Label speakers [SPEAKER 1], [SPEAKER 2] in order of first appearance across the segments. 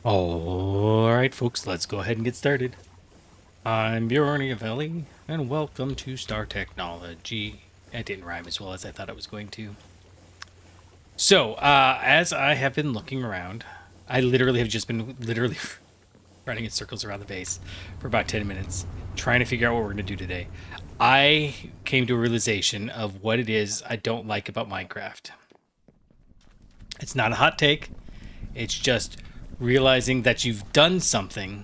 [SPEAKER 1] Alright, folks, let's go ahead and get started. I'm Bjorniavelli, and welcome to Star Technology. It didn't rhyme as well as I thought it was going to. So, as I have been looking around, I literally have just been running in circles around the base for about 10 minutes, trying to figure out what we're going to do today. I came to a realization of what it is I don't like about Minecraft. It's not a hot take, it's just realizing that you've done something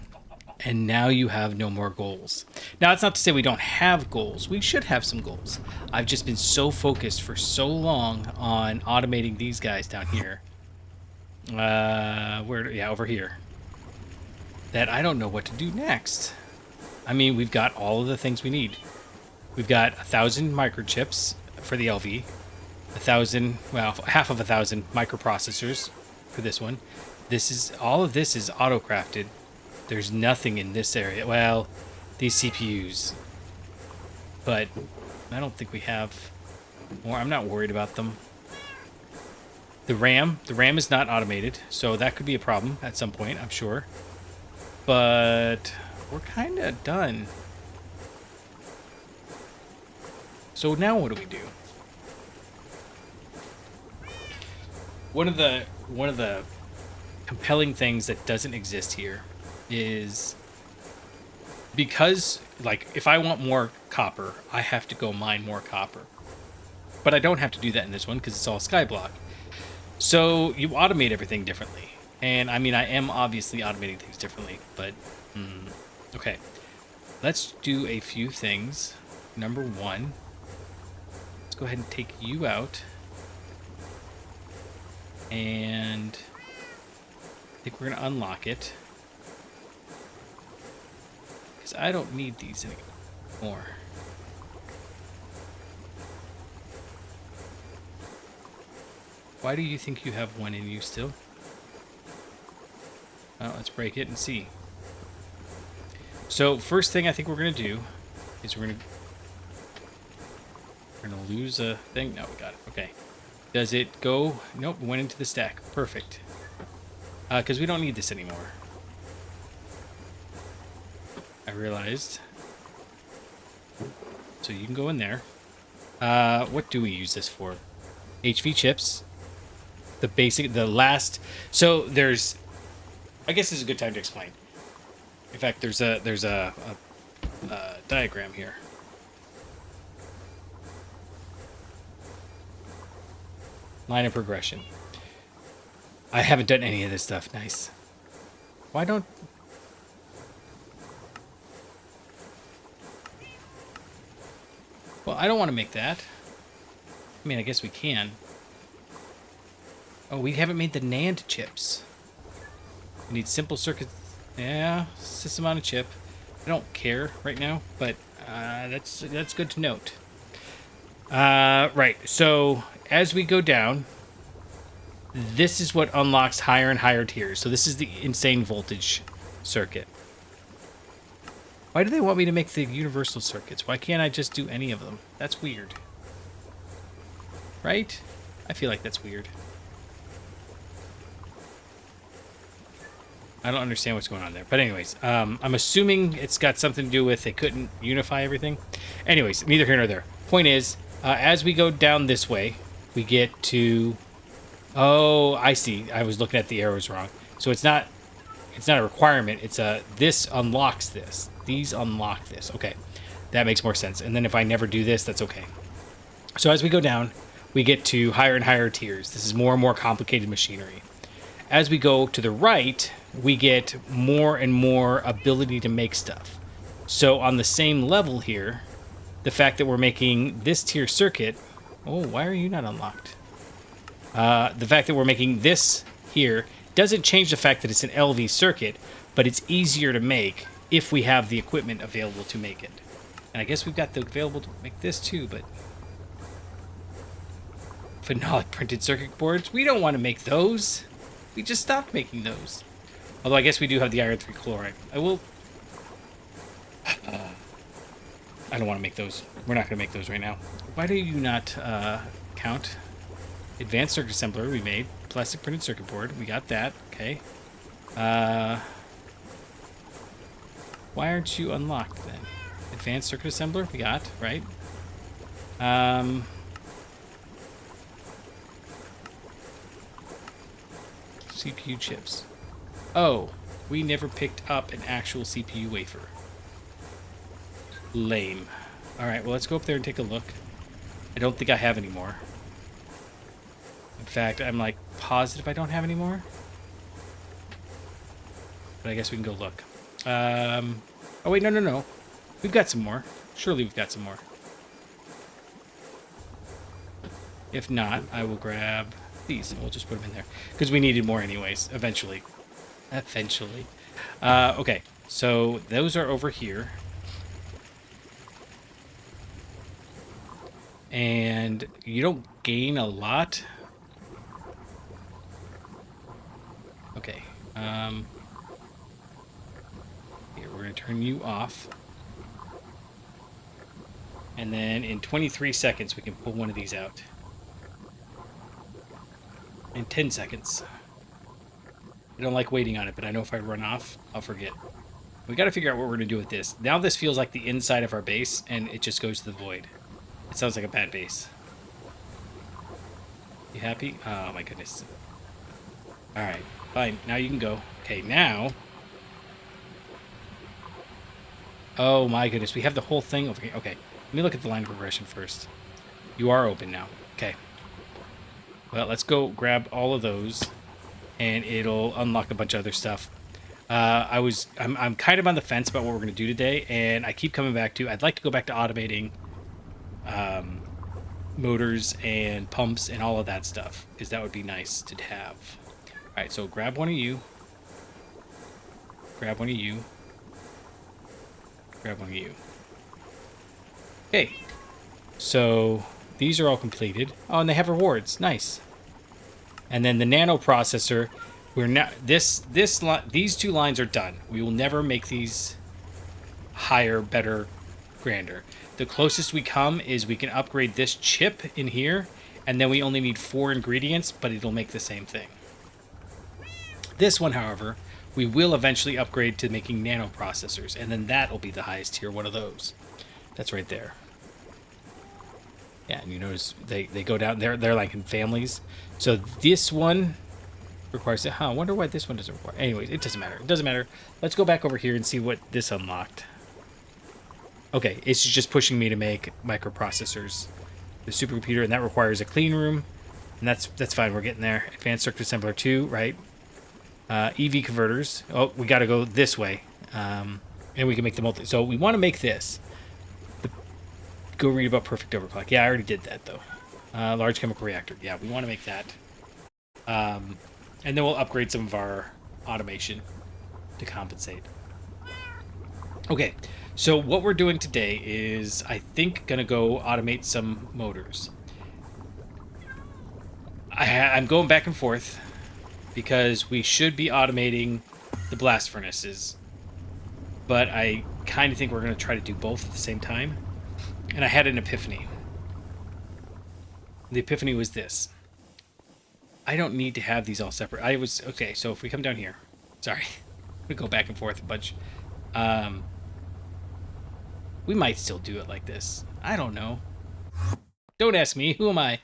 [SPEAKER 1] and now you have no more goals. Now, it's not to say we don't have goals. We should have some goals. I've just been so focused for so long on automating these guys down here. Over here. That I don't know what to do next. I mean, we've got all of the things we need. We've got 1,000 microchips for the LV. 1,000, well, half of 1,000 microprocessors for this one. All of this is auto-crafted. There's nothing in this area. Well, these CPUs. But I don't think we have more. I'm not worried about them. The RAM is not automated, so that could be a problem at some point, I'm sure. But we're kind of done. So now what do we do? One of the compelling things that doesn't exist here is because, like, if I want more copper, I have to go mine more copper. But I don't have to do that in this one because it's all skyblock. So you automate everything differently. And I mean, I am obviously automating things differently, but okay. Let's do a few things. Number one, let's go ahead and take you out. And I think we're going to unlock it. Because I don't need these anymore. Why do you think you have one in you still? Well, let's break it and see. So first thing I think we're going to do is we're going to lose a thing. No, we got it. Okay. Does it go? Nope, it went into the stack. Perfect. Because we don't need this anymore. I realized. So you can go in there. What do we use this for? HV chips. The last. So there's. I guess this is a good time to explain. In fact, there's a diagram here. Line of progression. I haven't done any of this stuff. Nice. Why don't... Well, I don't want to make that. I mean, I guess we can. Oh, we haven't made the NAND chips. We need simple circuits. Yeah, system on a chip. I don't care right now, but that's good to note. Right, so as we go down, this is what unlocks higher and higher tiers. So this is the insane voltage circuit. Why do they want me to make the universal circuits? Why can't I just do any of them? That's weird. Right? I feel like that's weird. I don't understand what's going on there. But anyways, I'm assuming it's got something to do with they couldn't unify everything. Anyways, neither here nor there. Point is, as we go down this way, we get to... Oh, I see. I was looking at the arrows wrong. So it's not a requirement. It's this unlocks this. These unlock this. Okay. That makes more sense. And then if I never do this, that's okay. So as we go down, we get to higher and higher tiers. This is more and more complicated machinery. As we go to the right, we get more and more ability to make stuff. So on the same level here, the fact that we're making this tier circuit... Oh, why are you not unlocked? The fact that we're making this here doesn't change the fact that it's an LV circuit, but it's easier to make if we have the equipment available to make it. And I guess we've got the available to make this too, but... Phenolic printed circuit boards? We don't want to make those. We just stopped making those. Although I guess we do have the iron 3 chloride. I will... I don't want to make those. We're not going to make those right now. Why do you not Advanced circuit assembler we made. Plastic printed circuit board. We got that. Okay. Why aren't you unlocked then? Advanced circuit assembler, we got, right? CPU chips. Oh, we never picked up an actual CPU wafer. Lame. Alright, well, let's go up there and take a look. I don't think I have any more. In fact, I'm like positive I don't have any more. But I guess we can go look. Oh, wait, no. We've got some more. Surely we've got some more. If not, I will grab these and we'll just put them in there. Because we needed more anyways, eventually. Okay, so those are over here. And you don't gain a lot. Okay. Here, we're going to turn you off. And then in 23 seconds, we can pull one of these out. In 10 seconds. I don't like waiting on it, but I know if I run off, I'll forget. We got to figure out what we're going to do with this. Now this feels like the inside of our base, and it just goes to the void. It sounds like a bad base. You happy? Oh, my goodness. Alright, fine. Now you can go. Okay, now... Oh, my goodness. We have the whole thing over here. Okay, let me look at the line of progression first. You are open now. Okay. Well, let's go grab all of those, and it'll unlock a bunch of other stuff. I'm kind of on the fence about what we're going to do today, and I keep coming back to, I'd like to go back to automating motors and pumps and all of that stuff, because that would be nice to have. All right, so grab one of you. Grab one of you. Grab one of you. Okay. So these are all completed. Oh, and they have rewards. Nice. And then the nano processor, we're not these two lines are done. We will never make these higher, better, grander. The closest we come is we can upgrade this chip in here, and then we only need 4 ingredients, but it'll make the same thing. This one, however, we will eventually upgrade to making nano processors, and then that'll be the highest tier one of those. That's right there. Yeah, and you notice they go down, they're like in families. So this one requires, I wonder why this one doesn't require. Anyways, it doesn't matter. It doesn't matter. Let's go back over here and see what this unlocked. Okay, it's just pushing me to make microprocessors. The supercomputer, and that requires a clean room. And that's fine, we're getting there. Advanced circuit assembler 2, right? EV converters. Oh, we got to go this way. And we can make the multi. So we want to make this. Go read about perfect overclock. Yeah, I already did that, though. Large chemical reactor. Yeah, we want to make that. And then we'll upgrade some of our automation to compensate. Okay, so what we're doing today is, I think, going to go automate some motors. I'm going back and forth because we should be automating the blast furnaces. But I kind of think we're going to try to do both at the same time. And I had an epiphany. The epiphany was this. I don't need to have these all separate. Okay, so if we come down here. Sorry. We go back and forth a bunch. We might still do it like this. I don't know. Don't ask me. Who am I?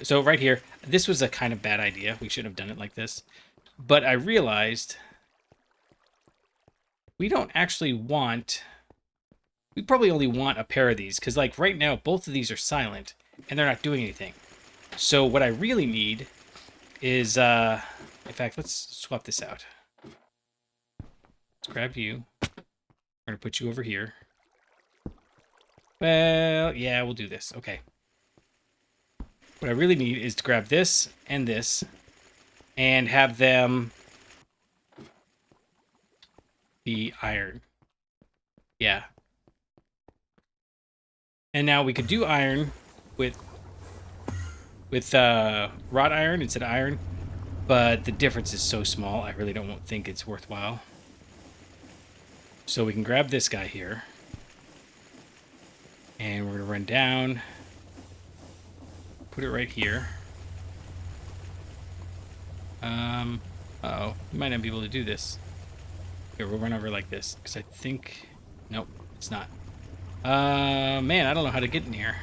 [SPEAKER 1] So right here. This was a kind of bad idea. We shouldn't have done it like this. But I realized we don't actually want... We probably only want a pair of these, because like right now, both of these are silent, and they're not doing anything. So what I really need is, in fact, let's swap this out. Let's grab you. We're going to put you over here. Well, yeah, we'll do this. Okay. What I really need is to grab this, and have them be iron. Yeah. And now we could do iron with wrought iron instead of iron, but the difference is so small, I really don't think it's worthwhile. So we can grab this guy here, and we're going to run down, put it right here. Uh-oh, we might not be able to do this. Here, we'll run over like this, because I think... Nope, it's not. Man, I don't know how to get in here.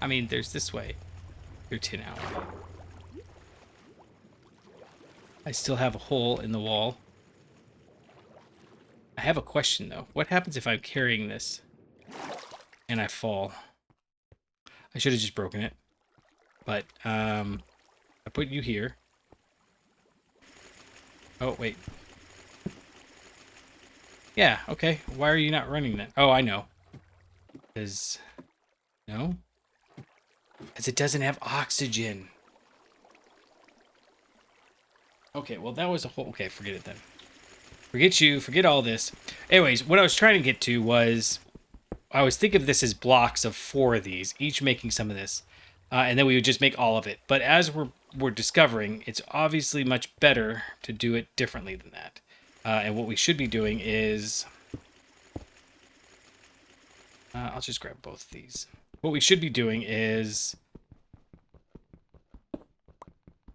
[SPEAKER 1] I mean, there's this way. Your tin out. I still have a hole in the wall. I have a question, though. What happens if I'm carrying this and I fall? I should have just broken it. But, I put you here. Oh, wait. Yeah, okay. Why are you not running then? Oh, I know. Because... No? Because it doesn't have oxygen. Okay, well, that was a whole... Okay, forget it then. Forget you. Forget all this. Anyways, what I was trying to get to was... I was thinking of this as blocks of 4 of these, each making some of this. And then we would just make all of it. But as we're discovering, it's obviously much better to do it differently than that. And what we should be doing is... I'll just grab both of these. What we should be doing is...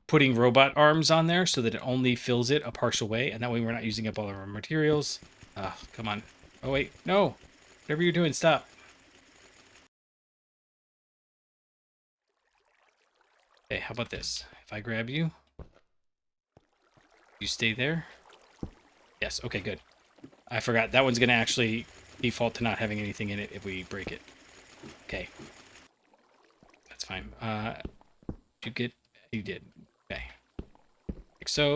[SPEAKER 1] putting robot arms on there so that it only fills it a partial way, and that way we're not using up all of our materials. Come on. Oh, wait. No. Whatever you're doing, stop. Okay, how about this? If I grab you, you stay there? Yes, okay, good. I forgot. That one's going to actually default to not having anything in it if we break it. Okay. That's fine. Did you get... You did. Okay.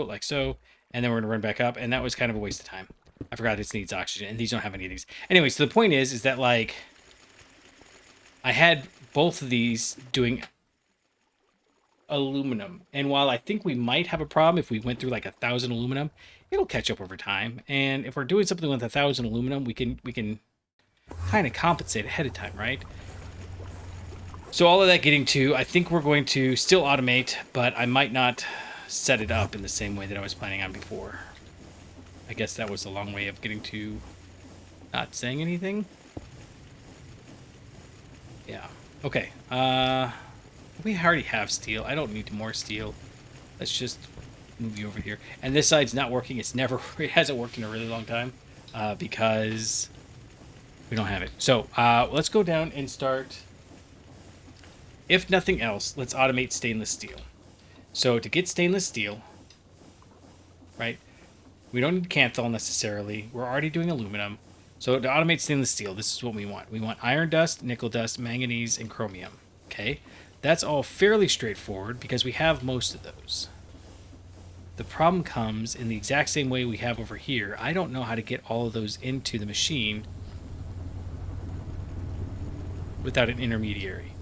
[SPEAKER 1] Like so, and then we're gonna run back up, and that was kind of a waste of time. I forgot this needs oxygen, and these don't have any of these. Anyway, so the point is that, like, I had both of these doing aluminum, and while I think we might have a problem if we went through like 1,000 aluminum, it'll catch up over time, and if we're doing something with 1,000 aluminum, we can kind of compensate ahead of time, right? So all of that getting to, I think we're going to still automate, but I might not set it up in the same way that I was planning on before. I guess that was a long way of getting to not saying anything. Yeah. Okay. We already have steel. I don't need more steel. Let's just move you over here. And this side's not working. It hasn't worked in a really long time because we don't have it. So let's go down and start. If nothing else, let's automate stainless steel. So to get stainless steel, right, we don't need Kanthal necessarily. We're already doing aluminum. So to automate stainless steel, this is what we want. We want iron dust, nickel dust, manganese, and chromium. Okay? That's all fairly straightforward because we have most of those. The problem comes in the exact same way we have over here. I don't know how to get all of those into the machine without an intermediary.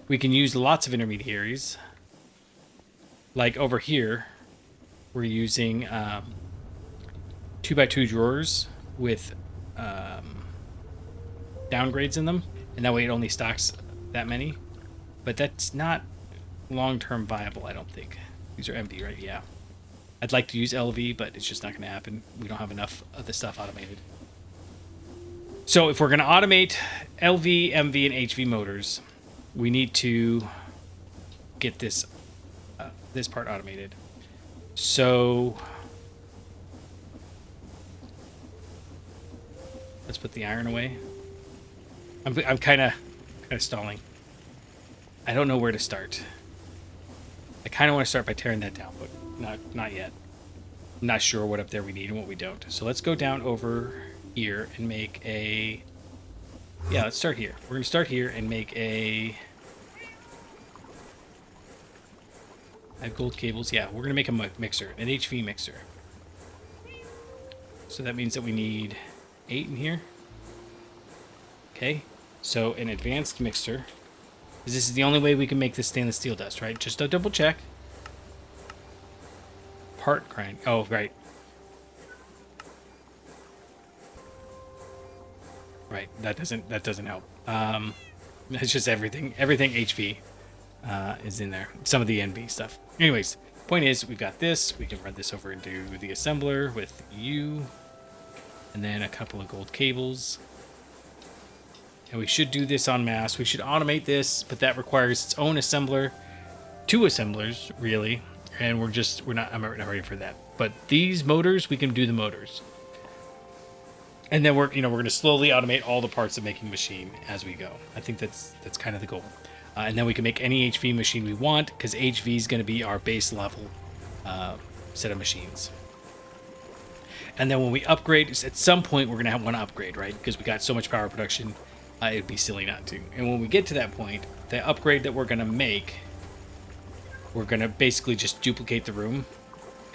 [SPEAKER 1] We can use lots of intermediaries. Like over here, we're using 2x2 drawers with downgrades in them, and that way it only stocks that many. But that's not long-term viable, I don't think. These are empty, right? Yeah. I'd like to use LV, but it's just not going to happen. We don't have enough of this stuff automated. So if we're going to automate LV, MV, and HV motors, we need to get this this part automated. So let's put the iron away. I'm kind of stalling. I don't know where to start. I kind of want to start by tearing that down, but not yet. I'm not sure what up there we need and what we don't. So let's go down over here and make a... Yeah, let's start here. We're going to start here and make a... I have gold cables. Yeah, we're going to make a mixer, an HV mixer. So that means that we need 8 in here. Okay, so an advanced mixer. This is the only way we can make this stainless steel dust, right? Just to double check. Part grind. Oh, right. Right. That doesn't help. It's just everything HV is in there. Some of the NV stuff. Anyways, point is we've got this. We can run this over into the assembler with you, and then a couple of gold cables. And we should do this en masse. We should automate this, but that requires its own assembler. 2 assemblers really, and I'm not ready for that. But these motors, we can do the motors. And then we're going to slowly automate all the parts of making machine as we go. I think that's kind of the goal. And then we can make any HV machine we want, because HV is going to be our base level set of machines. And then when we upgrade, at some point we're going to want to upgrade, right? Because we got so much power production, it'd be silly not to. And when we get to that point, the upgrade that we're going to make, we're going to basically just duplicate the room.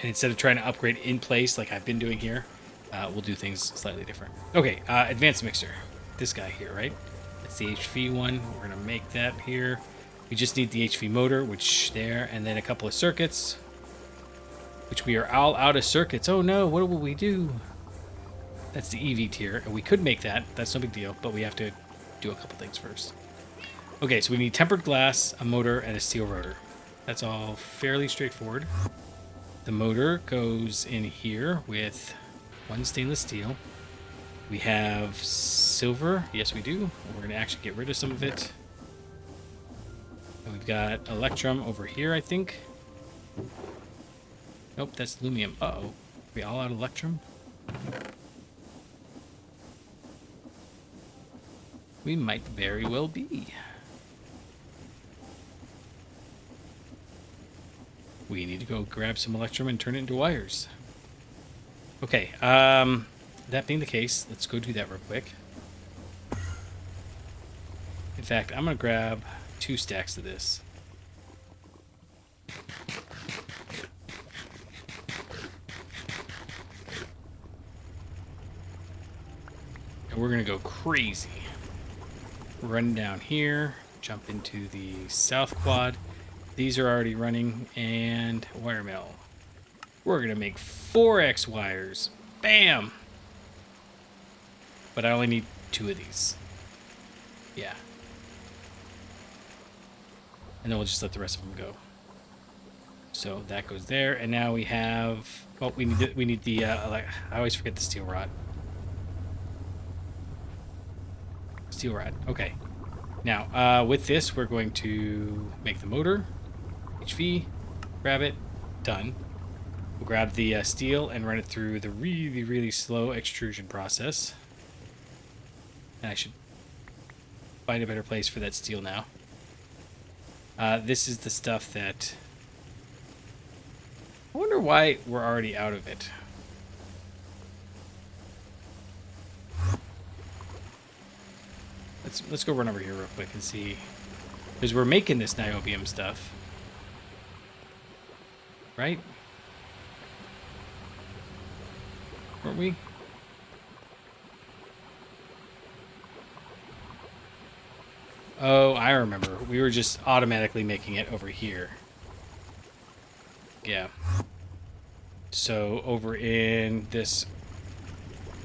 [SPEAKER 1] And instead of trying to upgrade in place like I've been doing here, we'll do things slightly different. Okay, advanced mixer. This guy here, right? That's the HV one. We're going to make that here. We just need the HV motor, which there, and then a couple of circuits, which we are all out of circuits. Oh no, what will we do? That's the EV tier, and we could make that. That's no big deal, but we have to do a couple things first. Okay, so we need tempered glass, a motor, and a steel rotor. That's all fairly straightforward. The motor goes in here with 1 stainless steel. We have silver. Yes, we do. We're going to actually get rid of some of it. And we've got electrum over here, I think. Nope, that's aluminum. Uh-oh. Are we all out of electrum? We might very well be. We need to go grab some electrum and turn it into wires. Okay, that being the case, let's go do that real quick. In fact, I'm going to grab 2 stacks of this. And we're going to go crazy. Run down here, jump into the south quad. These are already running, and wire mill. We're going to make 4x wires. Bam! But I only need 2 of these. Yeah. And then we'll just let the rest of them go. So that goes there, and now we have... Oh, we need the I always forget the steel rod. Steel rod. Okay. Now, with this, we're going to make the motor. HV. Grab it. Done. We'll grab the steel and run it through the really, really slow extrusion process. And I should find a better place for that steel now. This is the stuff that... I wonder why we're already out of it. Let's go run over here real quick and see. Because we're making this niobium stuff. Right? Weren't we? Oh, I remember. We were just automatically making it over here. Yeah. So over in this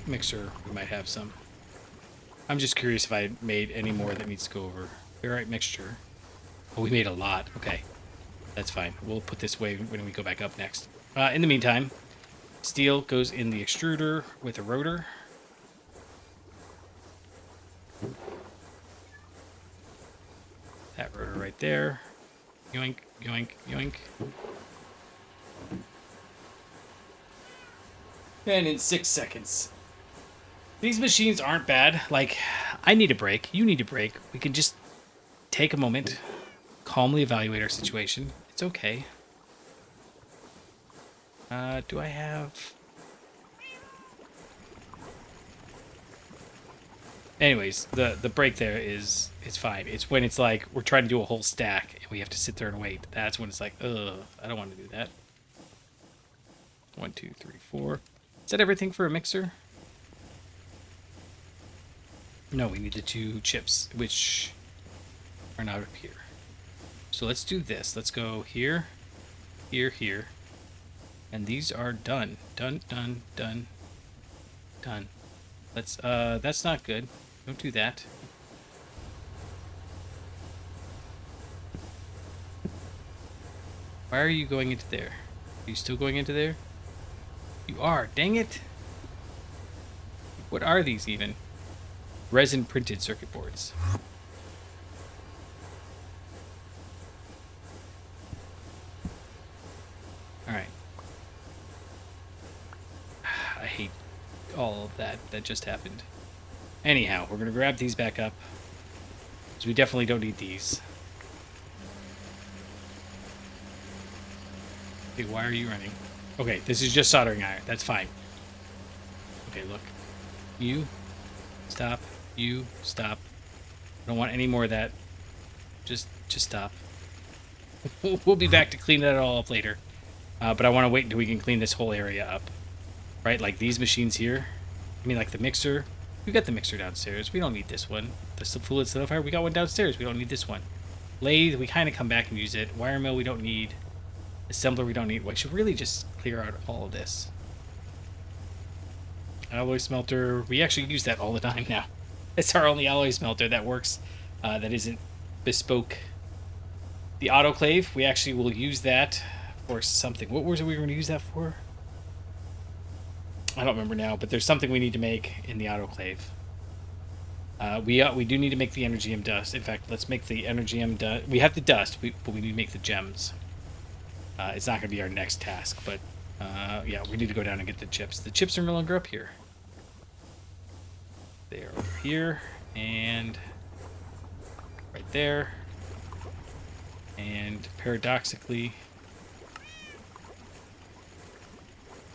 [SPEAKER 1] mixer, we might have some. I'm just curious if I made any more that needs to go over. Ferrite mixture. Oh, we made a lot. Okay. That's fine. We'll put this away when we go back up next. In the meantime, steel goes in the extruder with a rotor. That rotor right there. Yoink, yoink, yoink. And in 6 seconds. These machines aren't bad. Like, I need a break. You need a break. We can just take a moment, calmly evaluate our situation. It's okay. Do I have... Anyways, the break there is fine. It's when it's like we're trying to do a whole stack and we have to sit there and wait. That's when it's like, ugh, I don't want to do that. 1, 2, 3, 4. Is that everything for a mixer? No, we need the 2 chips, which are not up here. So let's do this. Let's go here, here, here. And these are done. Done, done, done, done. Let's, that's not good. Don't do that. Why are you going into there? Are you still going into there? You are. Dang it. What are these even? Resin printed circuit boards. Alright. I hate all of that just happened. Anyhow, we're going to grab these back up. Because we definitely don't need these. Okay, why are you running? Okay, this is just soldering iron. That's fine. Okay, look. You. Stop. You. Stop. I don't want any more of that. Just stop. We'll be back to clean that all up later. But I want to wait until we can clean this whole area up. Right? Like these machines here. I mean, like the mixer. We got the mixer downstairs. We don't need this one. The fluid solidifier. We got one downstairs. We don't need this one. Lathe. We kind of come back and use it. Wire mill. We don't need. Assembler. We don't need. We should really just clear out all of this. Alloy smelter. We actually use that all the time now. It's our only alloy smelter that works. That isn't bespoke. The autoclave. We actually will use that for something. What was it we were going to use that for? I don't remember now, but there's something we need to make in the autoclave. We do need to make the energy dust. In fact, let's make the energy dust. We have the dust, but we need to make the gems. It's not going to be our next task, but yeah, we need to go down and get the chips. The chips are no longer up here. They're over here, and right there. And paradoxically,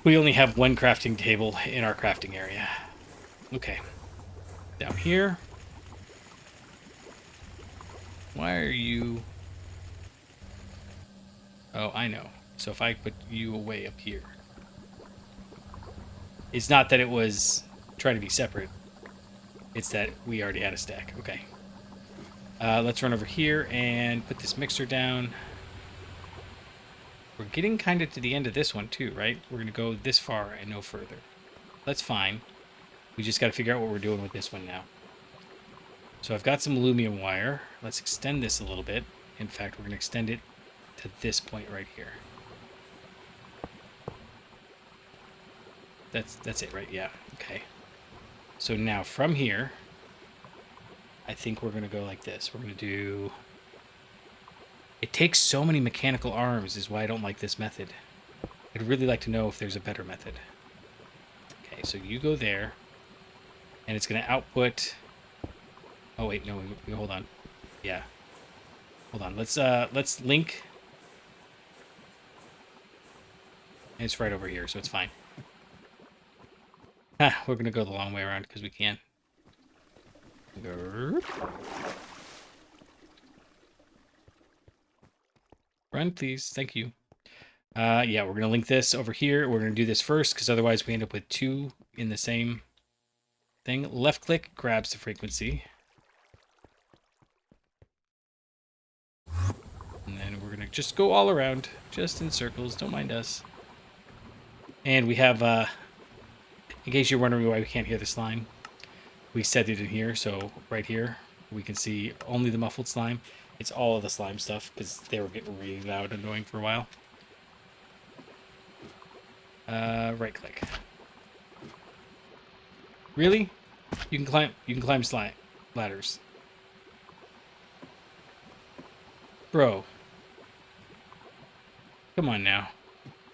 [SPEAKER 1] we only have one crafting table in our crafting area. Okay. Down here. Why are you... Oh, I know. So if I put you away up here. It's not that it was trying to be separate. It's that we already had a stack. Okay. Let's run over here and put this mixer down. We're getting kind of to the end of this one too, right? We're going to go this far and no further. That's fine. We just got to figure out what we're doing with this one now. So I've got some aluminum wire. Let's extend this a little bit. In fact, we're going to extend it to this point right here. That's it, right? Yeah. Okay. So now from here, I think we're going to go like this. We're going to do... It takes so many mechanical arms is why I don't like this method. I'd really like to know if there's a better method. Okay, so you go there, and it's going to output... Oh, wait, no, hold on. Yeah. Hold on, let's link. And it's right over here, so it's fine. We're going to go the long way around because we can. Run, please. Thank you. Yeah, we're going to link this over here. We're going to do this first because otherwise we end up with two in the same thing. Left click grabs the frequency. And then we're going to just go all around, just in circles. Don't mind us. And we have, in case you're wondering why we can't hear the slime, we set it in here. So right here, we can see only the muffled slime. It's all of the slime stuff because they were getting really loud and annoying for a while. Right click. Really? You can climb slime ladders. Bro. Come on now.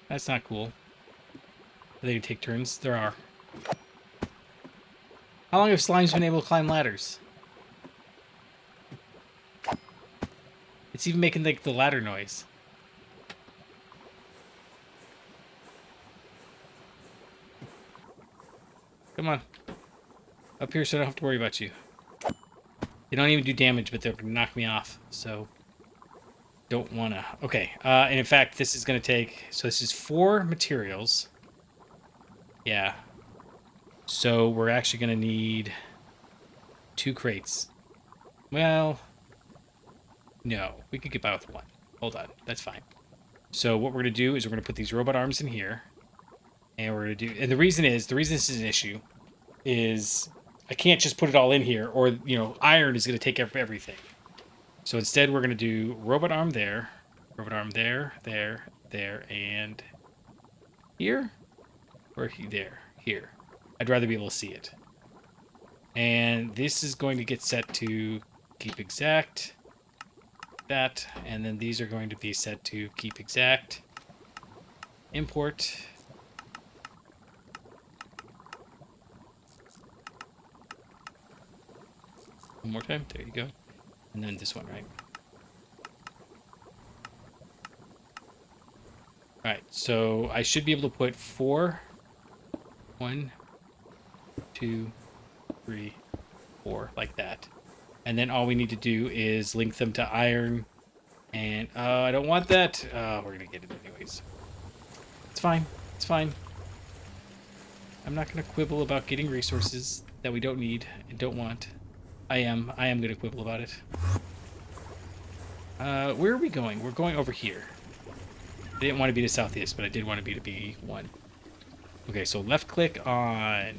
[SPEAKER 1] That's not cool. Are they gonna take turns? There are. How long have slimes been able to climb ladders? It's even making like the ladder noise. Come on. Up here so I don't have to worry about you. They don't even do damage, but they're gonna knock me off, so don't wanna. Okay, and in fact, this is gonna take, so this is 4 materials. Yeah. So we're actually gonna need 2 crates. Well, no, we could get by with 1. Hold on, that's fine. So what we're gonna do is we're gonna put these robot arms in here, and we're gonna do, and the reason this is an issue is I can't just put it all in here, or you know, iron is gonna take up everything. So instead, we're gonna do robot arm there, and here, or there, here. I'd rather be able to see it. And this is going to get set to keep exact. That, and then these are going to be set to keep exact. import. One more time. There you go. And then this one, right? All right. So I should be able to put 4. 1, 2, 3, 4, like that. And then all we need to do is link them to iron. And I don't want that. We're gonna get it anyways. It's fine. It's fine. I'm not gonna quibble about getting resources that we don't need and don't want. I am gonna quibble about it. Where are we going? We're going over here. I didn't want to be to southeast, but I did want to be to B1. Okay, so left click on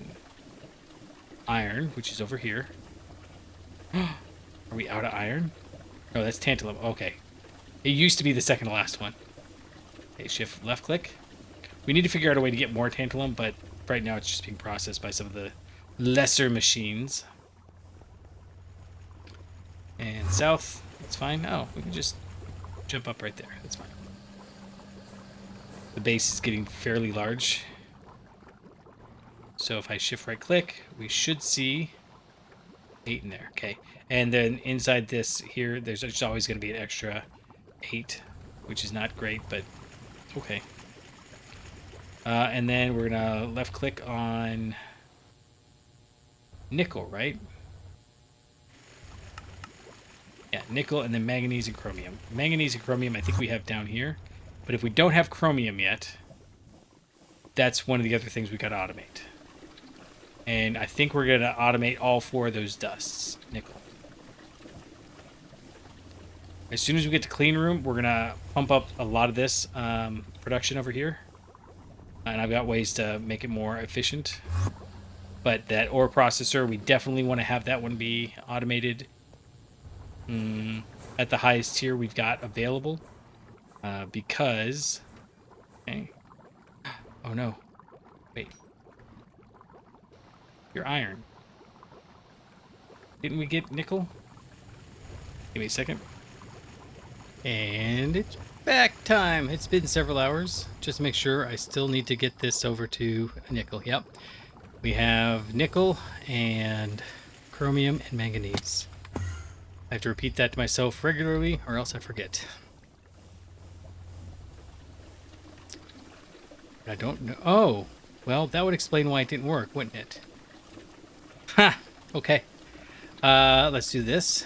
[SPEAKER 1] iron, which is over here. Are we out of iron? No, that's tantalum. Okay. It used to be the second to last one. Okay, shift left click. We need to figure out a way to get more tantalum, but right now it's just being processed by some of the lesser machines. And south, it's fine. Oh, we can just jump up right there. That's fine. The base is getting fairly large. So if I shift right click, we should see 8 in there. Okay. And then inside this here, there's just always going to be an extra 8, which is not great, but okay. And then we're going to left click on nickel, right? Yeah, nickel and then manganese and chromium. Manganese and chromium I think we have down here. But if we don't have chromium yet, that's one of the other things we got to automate. And I think we're going to automate all 4 of those dusts. Nickel. As soon as we get to clean room, we're going to pump up a lot of this production over here. And I've got ways to make it more efficient. But that ore processor, we definitely want to have that one be automated at the highest tier we've got available. Because... Okay. Oh no. Wait. Your iron. Didn't we get nickel? Give me a second. And it's back time. It's been several hours. Just to make sure I still need to get this over to nickel. Yep. We have nickel and chromium and manganese. I have to repeat that to myself regularly or else I forget. I don't know. Oh, well, that would explain why it didn't work, wouldn't it? Ha! Okay. Let's do this.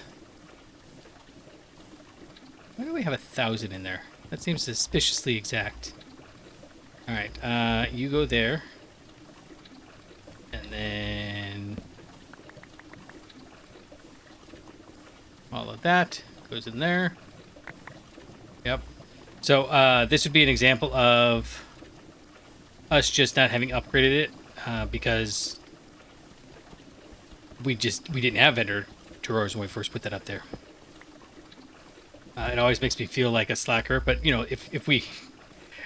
[SPEAKER 1] Why do we have 1,000 in there? That seems suspiciously exact. Alright, you go there. And then... all of that goes in there. Yep. So, this would be an example of us just not having upgraded it because we didn't have vendor drawers when we first put that up there. It always makes me feel like a slacker, but you know, if we,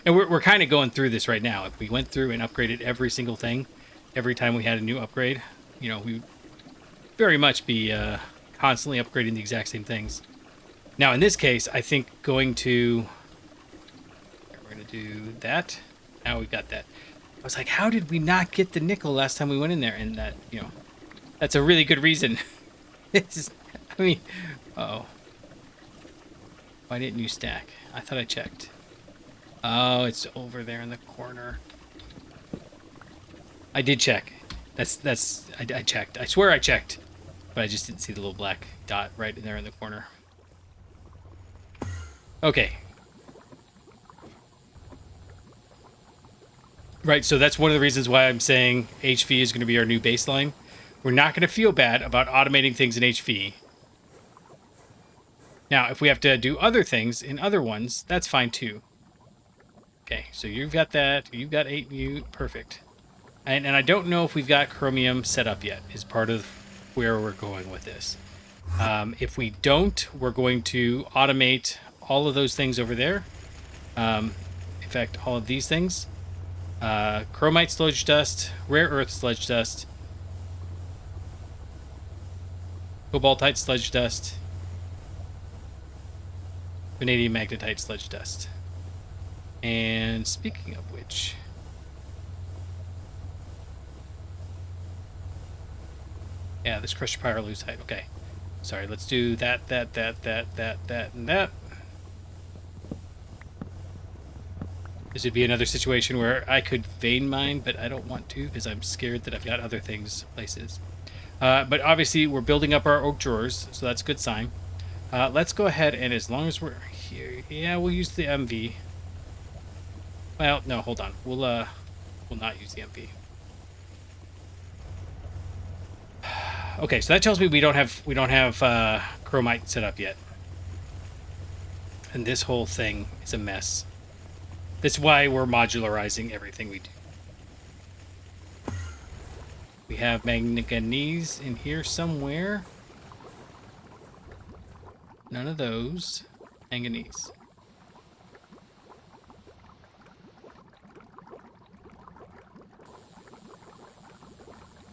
[SPEAKER 1] and we're kind of going through this right now. If we went through and upgraded every single thing, every time we had a new upgrade, you know, we would very much be constantly upgrading the exact same things. Now, in this case, I think going to, we're going to do that. Now we've got that. I was like, how did we not get the nickel last time we went in there? And that, you know, that's a really good reason. It's, I mean, uh-oh. Why didn't you stack? I thought I checked. Oh, it's over there in the corner. I did check. I checked. I swear I checked. But I just didn't see the little black dot right in there in the corner. Okay. Right, so that's one of the reasons why I'm saying HV is going to be our new baseline. We're not going to feel bad about automating things in HV. Now, if we have to do other things in other ones, that's fine too. Okay, so you've got that. You've got 8U. Perfect. And I don't know if we've got chromium set up yet, is part of where we're going with this. If we don't, we're going to automate all of those things over there. In fact, all of these things. Chromite sludge dust, rare earth sludge dust, cobaltite sludge dust, vanadium magnetite sludge dust. And And speaking of which... Yeah, this crushed pyrolucite. Okay. Sorry, let's do that, and that. This would be another situation where I could vein mine, but I don't want to because I'm scared that I've got other things, places. But obviously, we're building up our oak drawers, so that's a good sign. Let's go ahead, and as long as we're here... Yeah, we'll use the MV. Well, no, hold on. We'll not use the MV. Okay, so that tells me we don't have chromite set up yet. And this whole thing is a mess. That's why we're modularizing everything we do. We have manganese in here somewhere. None of those. Manganese.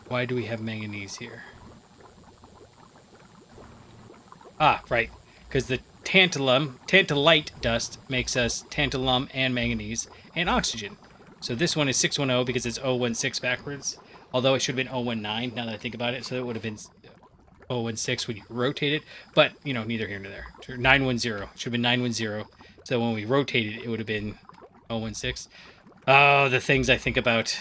[SPEAKER 1] Why do we have manganese here? Ah, right. Because the tantalite dust makes us tantalum and manganese and oxygen. So this one is 610 because it's 016 backwards. Although it should have been 019 now that I think about it. So it would have been 016 when you rotate it. But, you know, neither here nor there. 910. It should have been 910. So when we rotated it, it would have been 016. Oh, the things I think about.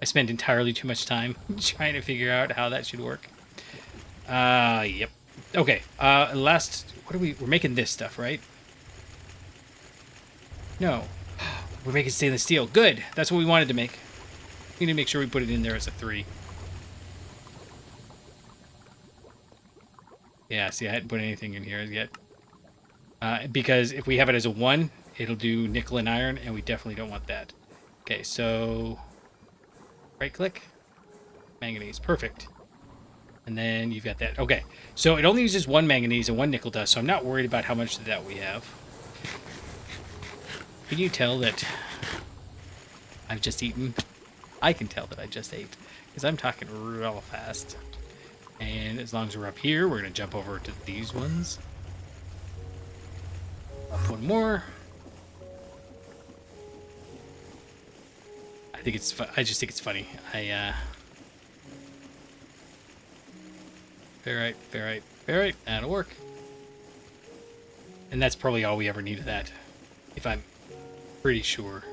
[SPEAKER 1] I spend entirely too much time trying to figure out how that should work. Yep. Okay, last... What are we... We're making this stuff, right? No. We're making stainless steel. Good! That's what we wanted to make. We need to make sure we put it in there as a 3. Yeah, see, I hadn't put anything in here yet. Because if we have it as a 1, it'll do nickel and iron, and we definitely don't want that. Okay, so... Right-click. Manganese. Perfect. And then you've got that. Okay, so it only uses 1 manganese and 1 nickel dust, so I'm not worried about how much of that we have. Can you tell that I've just eaten? I can tell that I just ate, because I'm talking real fast. And as long as we're up here, we're going to jump over to these ones. Up one more. I just think it's funny. Ferrite, that'll work. And that's probably all we ever need of that, if I'm pretty sure.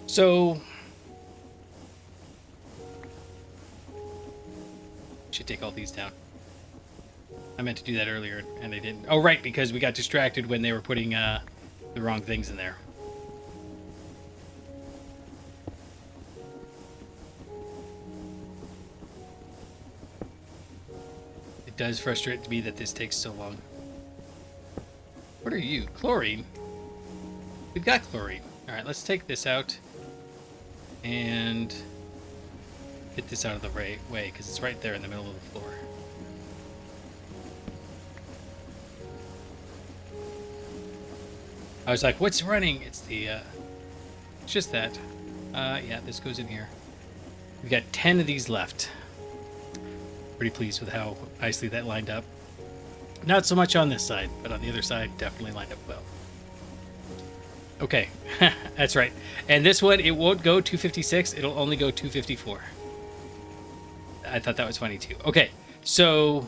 [SPEAKER 1] So, should take all these down. I meant to do that earlier, and I didn't. Oh, right, because we got distracted when they were putting the wrong things in there. It does frustrate me that this takes so long. What are you? Chlorine? We've got chlorine. Alright, let's take this out and get this out of the way, because it's right there in the middle of the floor. I was like, what's running? It's the, it's just that. Yeah, this goes in here. We've got 10 of these left. Pretty pleased with how nicely that lined up. Not so much on this side, but on the other side, definitely lined up well. Okay, that's right. And this one, it won't go 256, it'll only go 254. I thought that was funny too. Okay, so...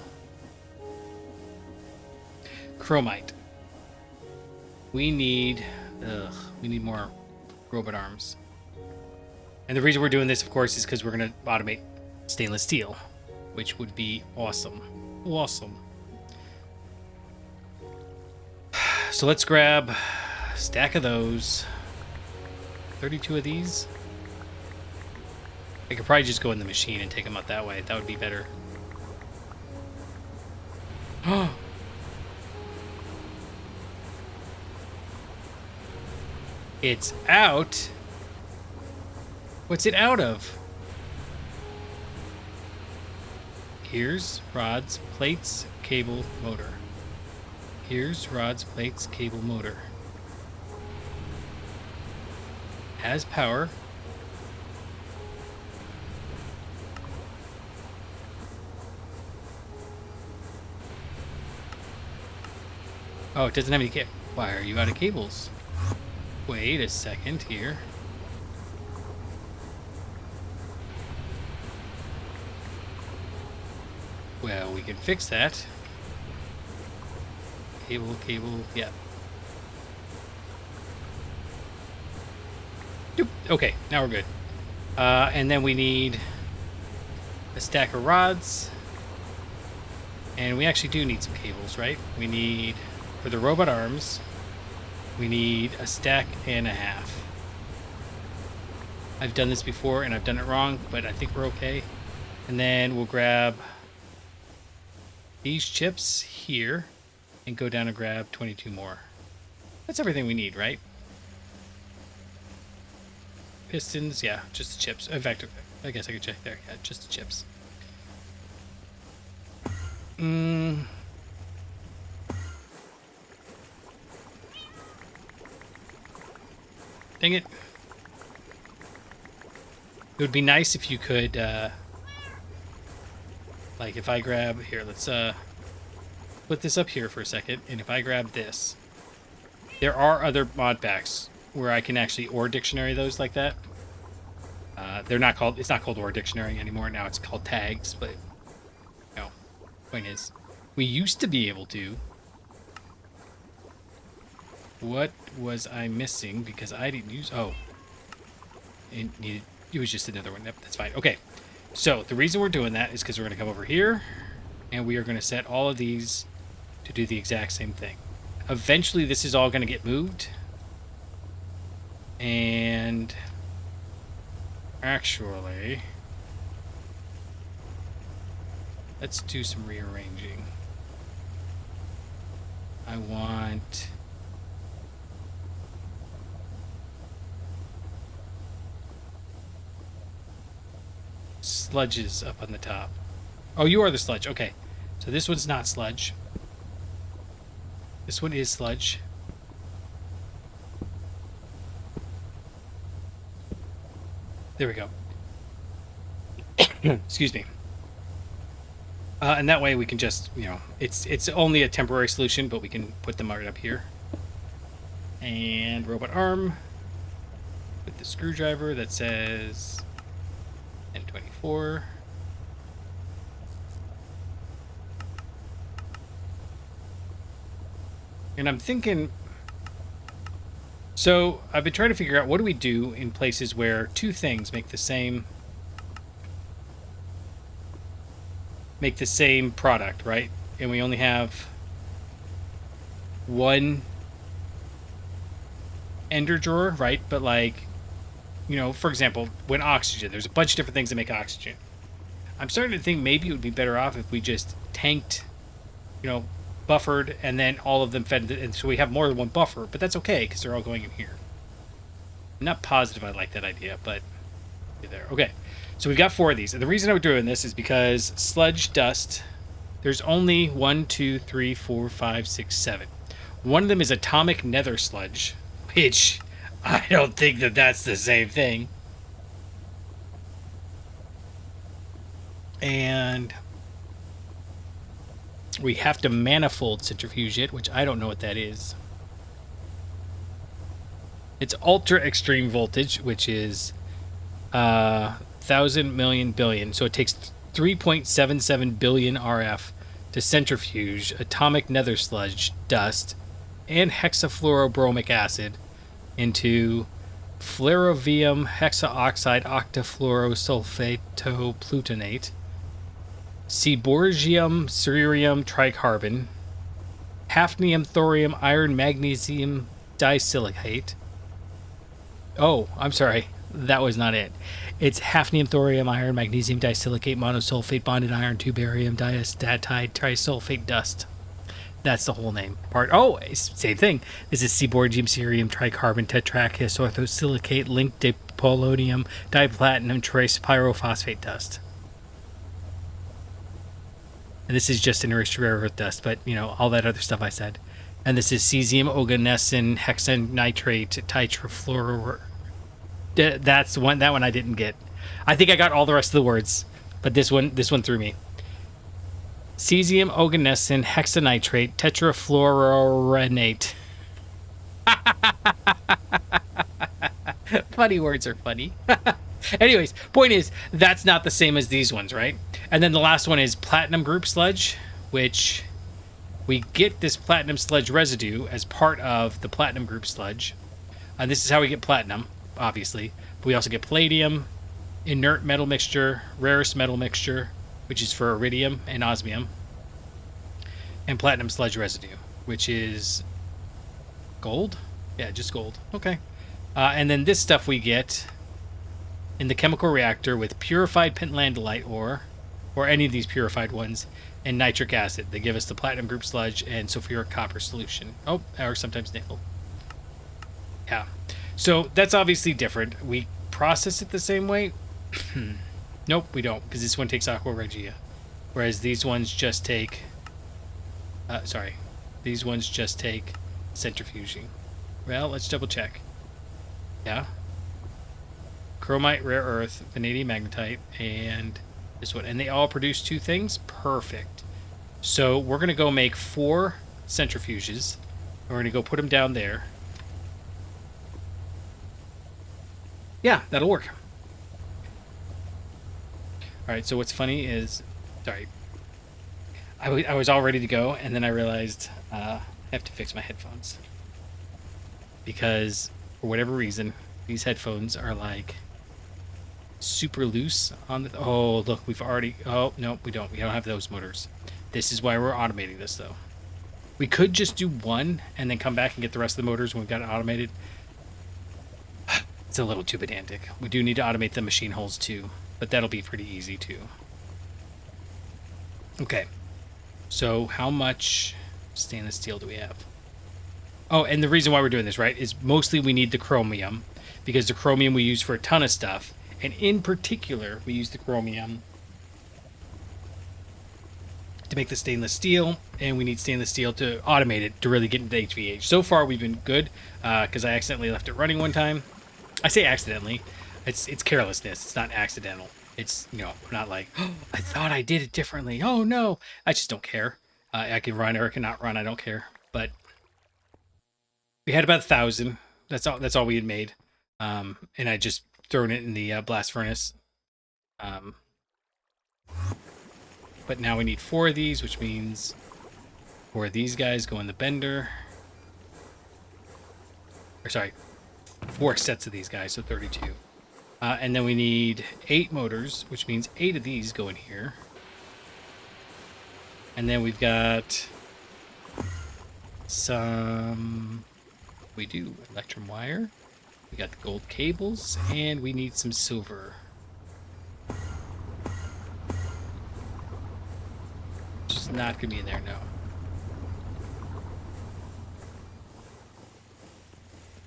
[SPEAKER 1] Chromite. We need more robot arms. And the reason we're doing this, of course, is because we're going to automate stainless steel, which would be awesome. Awesome. So let's grab a stack of those. 32 of these. I could probably just go in the machine and take them out that way. That would be better. It's out. What's it out of? Gears, rods, plates, cable, motor. Gears, rods, plates, cable, motor. Has power. Oh, it doesn't have any cable. Why are you out of cables? Wait a second here. Well, we can fix that. Cable, yeah. Doop. Okay, now we're good. And then we need a stack of rods. And we actually do need some cables, right? We need, for the robot arms, we need a stack and a half. I've done this before and I've done it wrong, but I think we're okay. And then we'll grab these chips here and go down and grab 22 more. That's everything we need, right? Pistons, yeah, just the chips. In fact, I guess I could check there. Yeah, just the chips. Dang it. It would be nice if you could, like if I grab, here, let's put this up here for a second, and if I grab this, there are other mod packs where I can actually OR dictionary those like that. They're not called, it's not called OR dictionary anymore, now it's called tags, but no, point is, we used to be able to. What was I missing? Because I didn't use, oh, it was just another one. Yep, that's fine. Okay, so the reason we're doing that is because we're going to come over here, and we are going to set all of these to do the exact same thing. Eventually, this is all going to get moved, and actually, let's do some rearranging. I want sludges up on the top. Oh, you are the sludge. Okay. So this one's not sludge. This one is sludge. There we go. Excuse me. And that way we can just, you know, it's only a temporary solution, but we can put them right up here. And robot arm with the screwdriver that says N24. And I'm thinking, so I've been trying to figure out what do we do in places where two things make the same product, right? And we only have one ender drawer, right? But like, you know, for example, when oxygen, there's a bunch of different things that make oxygen. I'm starting to think maybe it would be better off if we just tanked, you know, buffered, and then all of them fed, and so we have more than one buffer, but that's okay because they're all going in here. I'm not positive I like that idea, but there. Okay, so we've got 4 of these, and the reason I'm doing this is because sludge dust, there's only 1, 2, 3, 4, 5, 6, 7. One of them is atomic nether sludge, which I don't think that that's the same thing. And we have to manifold centrifuge it, which I don't know what that is. It's ultra extreme voltage, which is 1,000 million billion. So it takes 3.77 billion RF to centrifuge atomic nether sludge dust and hexafluorobromic acid into flerovium hexaoxide octafluorosulfatoplutonate, seaborgium cerium tricarbon, hafnium thorium iron magnesium disilicate. Oh, I'm sorry. That was not it. It's hafnium thorium iron magnesium disilicate monosulfate bonded iron two barium diastatide trisulfate dust. That's the whole name. Oh, same thing. This is seaborgium cerium tricarbon tetrakis orthosilicate linked dipolonium diplatinum trispyrophosphate dust. And this is just enriched rare earth dust, but you know all that other stuff I said. And this is cesium oganesson hexanitrate tetrafluoro. That's one. That one I didn't get. I think I got all the rest of the words, but this one threw me. Cesium, oganesson, hexanitrate, tetrafluororenate. Funny words are funny. Anyways, point is, that's not the same as these ones, right? And then the last one is platinum group sludge, which we get this platinum sludge residue as part of the platinum group sludge. And this is how we get platinum, obviously. But we also get palladium, inert metal mixture, rarest metal mixture, which is for iridium and osmium, and platinum sludge residue, which is gold? Yeah, just gold. Okay. And then this stuff we get in the chemical reactor with purified pentlandolite ore, or any of these purified ones, and nitric acid. They give us the platinum group sludge and sulfuric copper solution. Oh, or sometimes nickel. Yeah. So that's obviously different. We process it the same way. Nope, we don't, because this one takes aqua regia, whereas these ones just take these ones just take centrifuging. Well, let's double check. Yeah, chromite, rare earth, vanadium magnetite, and this one, and they all produce 2 things. Perfect. So we're gonna go make 4 centrifuges. We're gonna go put them down there. Yeah, that'll work. All right, so what's funny is, sorry, I was all ready to go, and then I realized I have to fix my headphones. Because, for whatever reason, these headphones are like super loose on the... Oh, look, we've already... Oh, no, we don't. We don't have those motors. This is why we're automating this, though. We could just do one and then come back and get the rest of the motors when we've got it automated. It's a little too pedantic. We do need to automate the machine holes, too. But that'll be pretty easy too. Okay, so how much stainless steel do we have? Oh, and the reason why we're doing this, right, is mostly we need the chromium, because the chromium we use for a ton of stuff, and in particular we use the chromium to make the stainless steel, and we need stainless steel to automate it to really get into HVH. So far we've been good, because I accidentally left it running one time. I say accidentally. It's carelessness. It's not accidental. It's, you know, not like, oh, I thought I did it differently. Oh, no. I just don't care. I can run or I cannot run. I don't care. But we had about 1,000. That's all we had made. And I just thrown it in the blast furnace. But now we need 4 of these, which means 4 of these guys go in the bender. Or sorry, 4 sets of these guys, so 32. And then we need 8 motors, which means 8 of these go in here. And then we've got some... We do electrum wire. We got the gold cables, and we need some silver. Just not gonna be in there, no.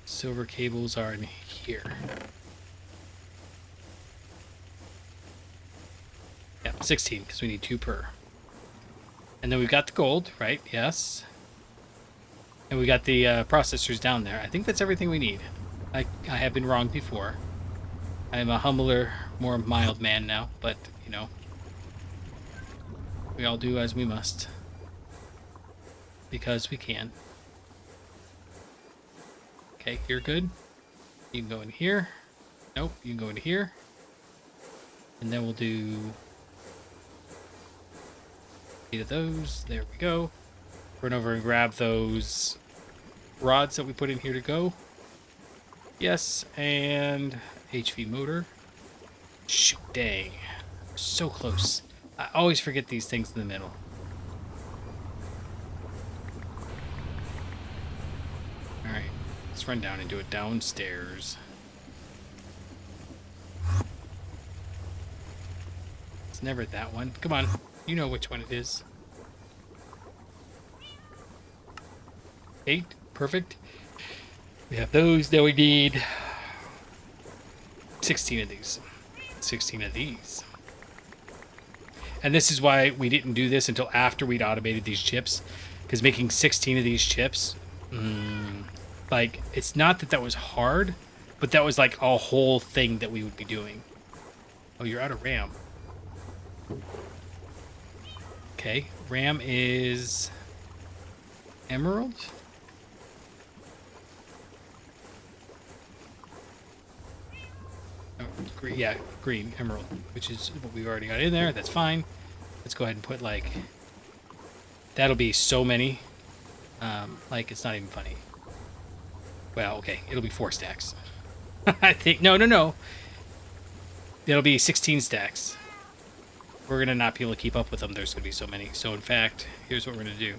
[SPEAKER 1] Silver cables are in here. Yeah, 16, because we need 2 per. And then we've got the gold, right? Yes. And we got the processors down there. I think that's everything we need. I have been wrong before. I am a humbler, more mild man now, but, you know, we all do as we must. Because we can. Okay, you're good. You can go in here. Nope, you can go in here. And then we'll do 8 of those. There we go. Run over and grab those rods that we put in here to go. Yes, and HV motor. Shoot, dang. So close. I always forget these things in the middle. Alright, let's run down and do it downstairs. It's never that one. Come on, you know which one it is. 8, perfect. We have those. Then we need 16 of these. 16 of these. And this is why we didn't do this until after we'd automated these chips. Because making 16 of these chips, like, it's not that that was hard, but that was like a whole thing that we would be doing. Oh, you're out of RAM. Okay, RAM is emerald. Oh, green, yeah, green emerald, which is what we already got in there. That's fine. Let's go ahead and put like, that'll be so many. Like it's not even funny. Well, okay, it'll be 4 stacks. I think no. It'll be 16 stacks. We're gonna not be able to keep up with them. There's gonna be so many. So in fact, here's what we're gonna do.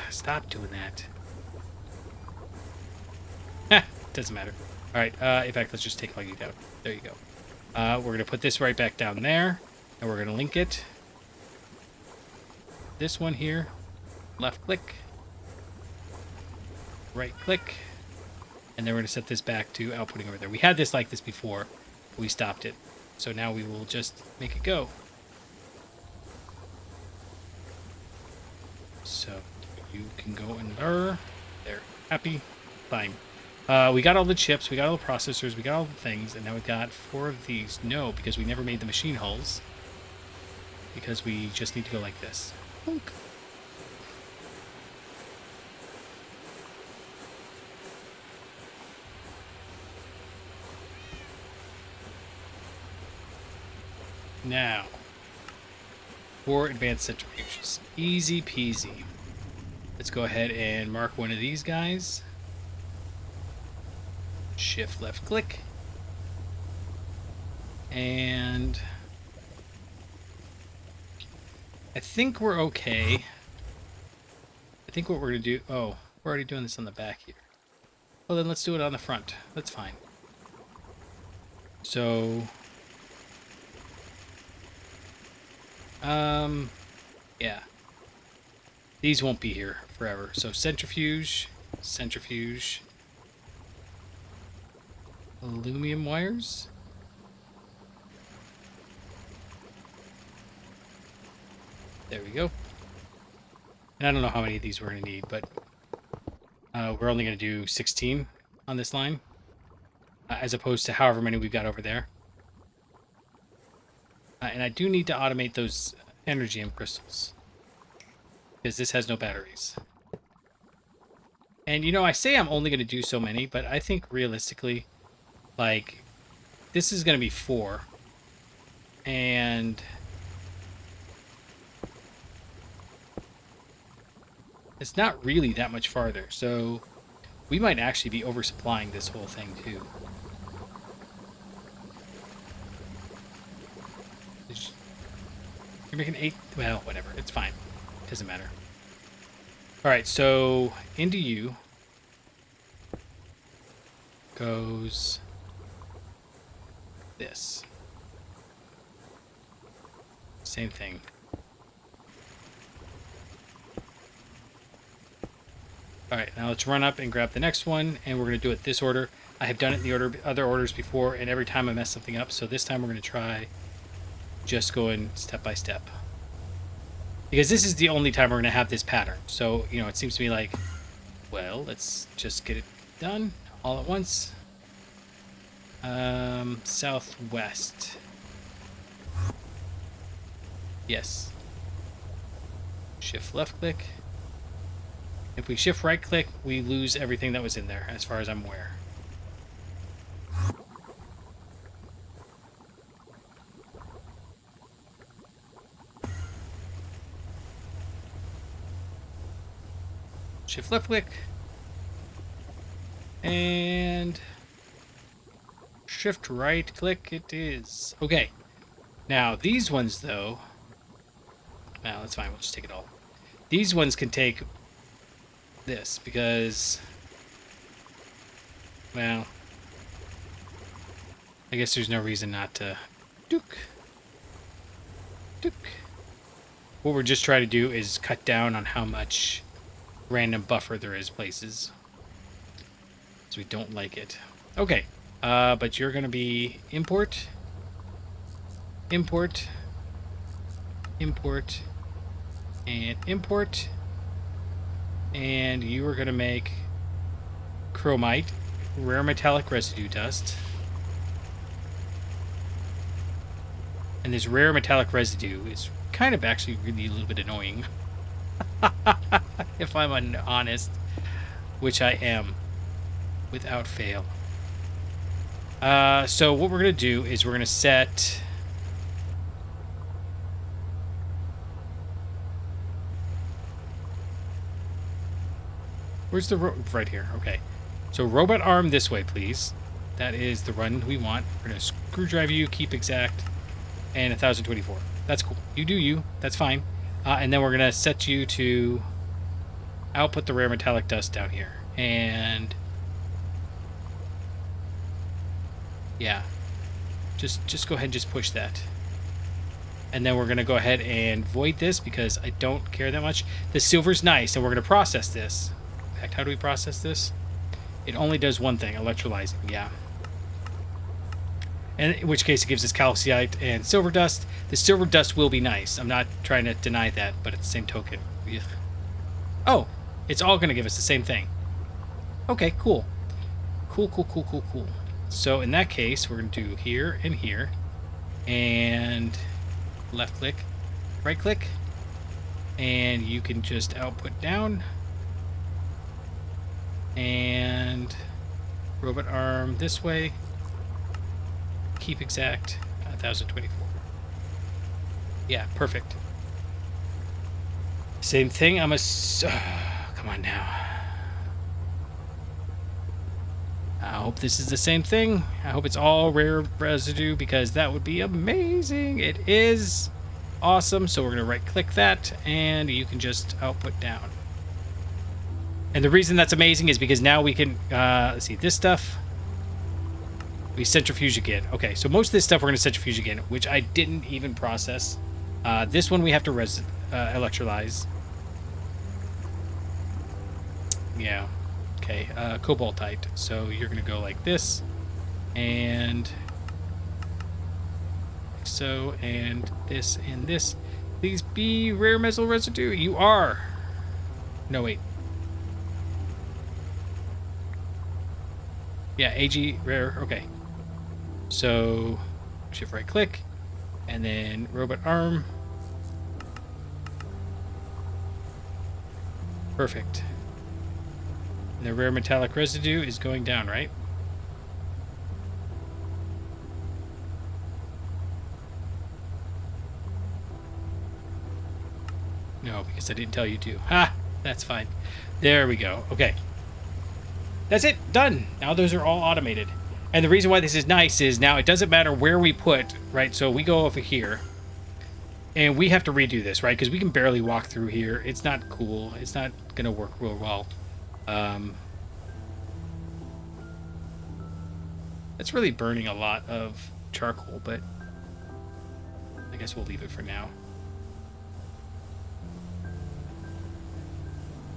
[SPEAKER 1] Stop doing that. Doesn't matter. All right. In fact, let's just take all you down. There you go. We're gonna put this right back down there, and we're gonna link it. This one here. Left click. Right click. And then we're gonna set this back to outputting over there. We had this like this before, but we stopped it. So now we will just make it go. So you can go and there. Happy. Fine. We got all the chips, we got all the processors, we got all the things, and now we got 4 of these. No, because we never made the machine hulls. Because we just need to go like this. Plunk. Now, 4 advanced centrifuges. Easy peasy. Let's go ahead and mark one of these guys. Shift left click. And I think we're okay. I think what we're going to do... Oh, we're already doing this on the back here. Well, then let's do it on the front. That's fine. So... yeah. These won't be here forever. So centrifuge, centrifuge, aluminum wires. There we go. And I don't know how many of these we're going to need, but we're only going to do 16 on this line, as opposed to however many we've got over there. And I do need to automate those energy crystals, because this has no batteries. And, you know, I say I'm only going to do so many, but I think realistically, like, this is going to be 4. And it's not really that much farther. So we might actually be oversupplying this whole thing, too. You're making 8... Well, whatever. It's fine. Doesn't matter. Alright, so into you goes this. Same thing. Alright, now let's run up and grab the next one, and we're going to do it this order. I have done it in the other orders before, and every time I mess something up, so this time we're going to try just going step by step. Because this is the only time we're going to have this pattern. So, you know, it seems to me like, well, let's just get it done all at once. Southwest. Yes. Shift left click. If we shift right click, we lose everything that was in there, as far as I'm aware. Shift left click. And shift right click it is. Okay. Now, these ones, though... Well, that's fine. We'll just take it all. These ones can take this, because... Well... I guess there's no reason not to... Dook. Dook. What we're just trying to do is cut down on how much random buffer there is places. So we don't like it. Okay. But you're going to be import... Import... Import... And import... And you are going to make chromite, rare metallic residue dust. And this rare metallic residue is kind of actually really a little bit annoying. If I'm honest, which I am, without fail. So what we're going to do is we're going to set... Where's the right here? Okay. So robot arm this way, please. That is the run we want. We're going to screwdriver you, keep exact, and 1024. That's cool. You do you. That's fine. And then we're going to set you to output the rare metallic dust down here. And yeah, just go ahead and just push that. And then we're going to go ahead and void this because I don't care that much. The silver's nice, and we're going to process this. In fact, how do we process this? It only does one thing, electrolyzing. Yeah. And in which case it gives us calcite and silver dust. The silver dust will be nice. I'm not trying to deny that, but at the same token. Ugh. Oh, it's all going to give us the same thing. Okay, cool. Cool. So in that case, we're going to do here and here. And left click, right click. And you can just output down. And robot arm this way. Keep exact, 1024. Yeah, perfect. Same thing. Come on now. I hope this is the same thing. I hope it's all rare residue because that would be amazing. It is awesome. So we're going to right click that and you can just output down. And the reason that's amazing is because now we can, let's see, this stuff, we centrifuge again. Okay, so most of this stuff we're going to centrifuge again, which I didn't even process. This one we have to electrolyze. Yeah, okay, cobaltite. So you're going to go like this, and so, and this, and this. Please be rare metal residue. You are. No, wait. Yeah, AG rare. Okay. So shift right click and then robot arm. Perfect. And the rare metallic residue is going down, right? No, because I didn't tell you to. Ha! That's fine. There we go. Okay. That's it. Done. Now those are all automated. And the reason why this is nice is now it doesn't matter where we put, right? So we go over here. And we have to redo this, right? Because we can barely walk through here. It's not cool. It's not going to work real well. It's really burning a lot of charcoal, but I guess we'll leave it for now.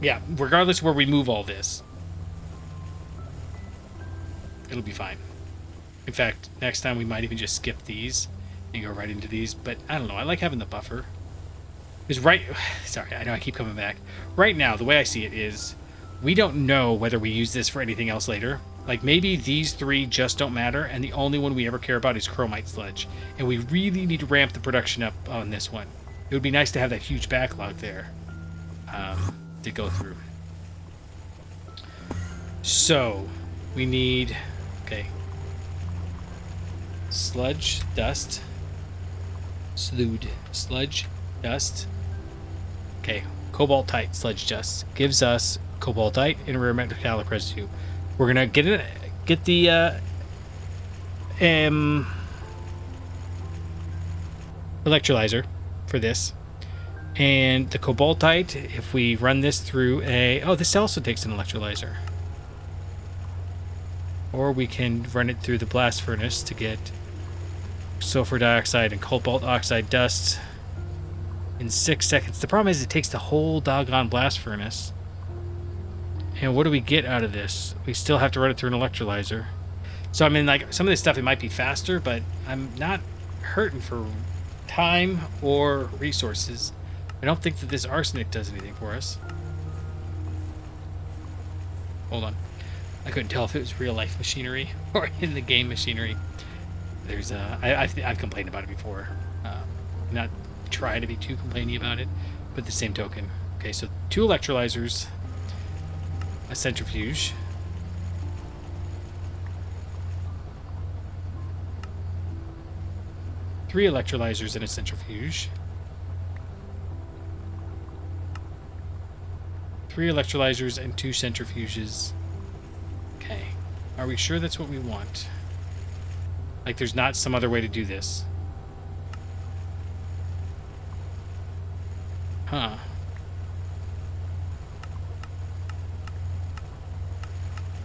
[SPEAKER 1] Yeah, regardless of where we move all this, it'll be fine. In fact, next time we might even just skip these and go right into these. But I don't know. I like having the buffer. Because sorry, I know I keep coming back. Right now, the way I see it is we don't know whether we use this for anything else later. Like maybe these three just don't matter, and the only one we ever care about is chromite sludge. And we really need to ramp the production up on this one. It would be nice to have that huge backlog there to go through. So we need, okay, sludge, dust, sludge, dust. Okay, cobaltite sludge dust gives us cobaltite and rare metallic residue. We're gonna get the electrolyzer for this, and the cobaltite. If we run this through this also takes an electrolyzer. Or we can run it through the blast furnace to get sulfur dioxide and cobalt oxide dust in 6 seconds. The problem is it takes the whole doggone blast furnace. And what do we get out of this? We still have to run it through an electrolyzer. So I mean, like, some of this stuff, it might be faster, but I'm not hurting for time or resources. I don't think that this arsenic does anything for us. Hold on. I couldn't tell if it was real life machinery or in the game machinery. There's I've complained about it before. Not try to be too complaining about it, but the same token. Okay, so 2 electrolyzers, a centrifuge. Three electrolyzers and a centrifuge. 3 electrolyzers and 2 centrifuges. Okay. Are we sure that's what we want? Like there's not some other way to do this. Huh.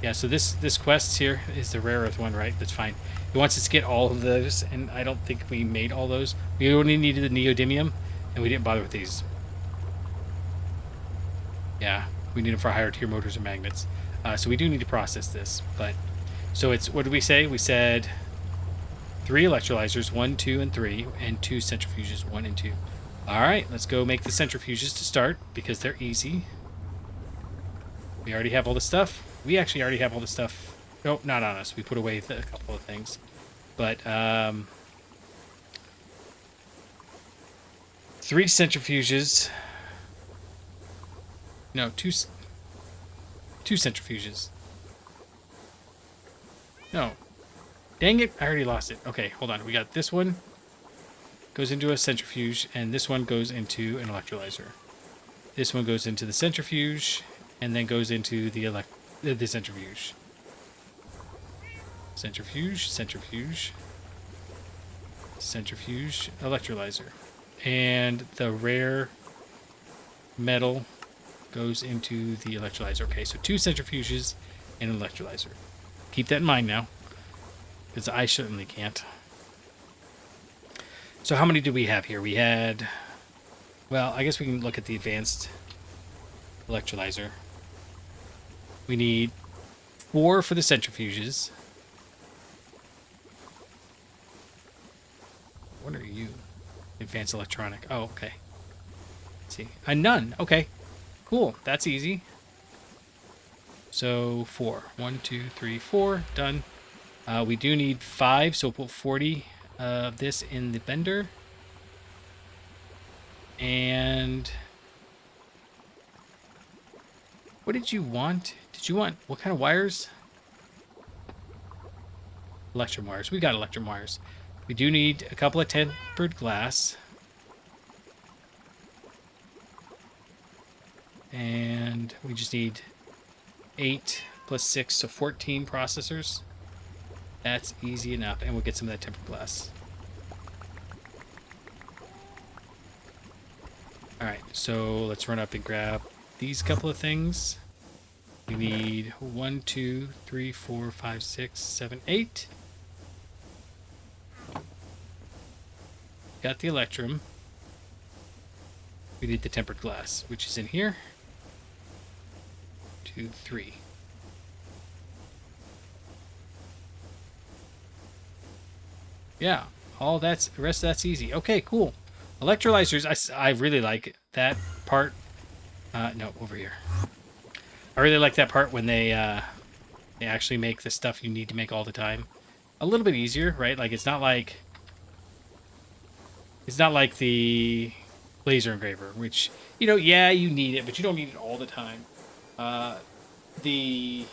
[SPEAKER 1] Yeah, so this quest here is the rare earth one, right? That's fine. It wants us to get all of those, and I don't think we made all those. We only needed the neodymium, and we didn't bother with these. Yeah, we need them for higher tier motors and magnets. So we do need to process this, but... So it's, what did we say? We said 3 electrolyzers, 1, 2, and 3, and 2 centrifuges, 1 and 2. Alright, let's go make the centrifuges to start, because they're easy. We already have all the stuff. We actually already have all the stuff. Nope, not on us. We put away a couple of things. But, 3 centrifuges. No, two centrifuges. No. Dang it, I already lost it. Okay, hold on. We got this one. Goes into a centrifuge, and this one goes into an electrolyzer. This one goes into the centrifuge, and then goes into the centrifuge. Centrifuge, centrifuge, centrifuge, electrolyzer. And the rare metal goes into the electrolyzer. Okay, so 2 centrifuges and an electrolyzer. Keep that in mind now, because I certainly can't. So how many do we have here? We had... Well, I guess we can look at the advanced electrolyzer. We need 4 for the centrifuges. What are you? Advanced electronic. Oh, okay. Let's see. None. Okay. Cool. That's easy. So 4. 1, 2, 3, 4. Done. We do need 5, so we'll put 40 of this in the bender. And what did you want? Did you want what kind of wires? Electrum wires. We got electrum wires. We do need a couple of tempered glass. And we just need 8 plus 6, so 14 processors. That's easy enough, and we'll get some of that tempered glass. Alright, so let's run up and grab these couple of things. We need 1, 2, 3, 4, 5, 6, 7, 8. Got the electrum. We need the tempered glass, which is in here. 2, 3. Yeah, all that's the rest of that's easy. Okay, cool. Electrolyzers, I really like that part. No, over here. I really like that part when they actually make the stuff you need to make all the time a little bit easier, right? Like it's not like the laser engraver, which, you know, yeah, you need it, but you don't need it all the time. The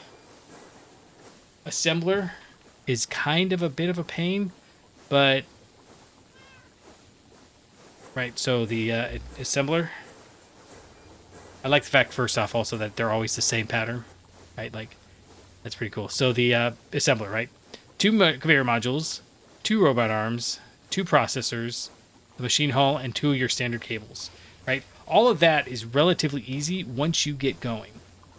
[SPEAKER 1] assembler is kind of a bit of a pain, but right, so the assembler, I like the fact, first off, also that they're always the same pattern, right? Like, that's pretty cool. So the assembler, right? 2 conveyor modules, 2 robot arms, 2 processors, the machine hull, and 2 of your standard cables, right? All of that is relatively easy once you get going,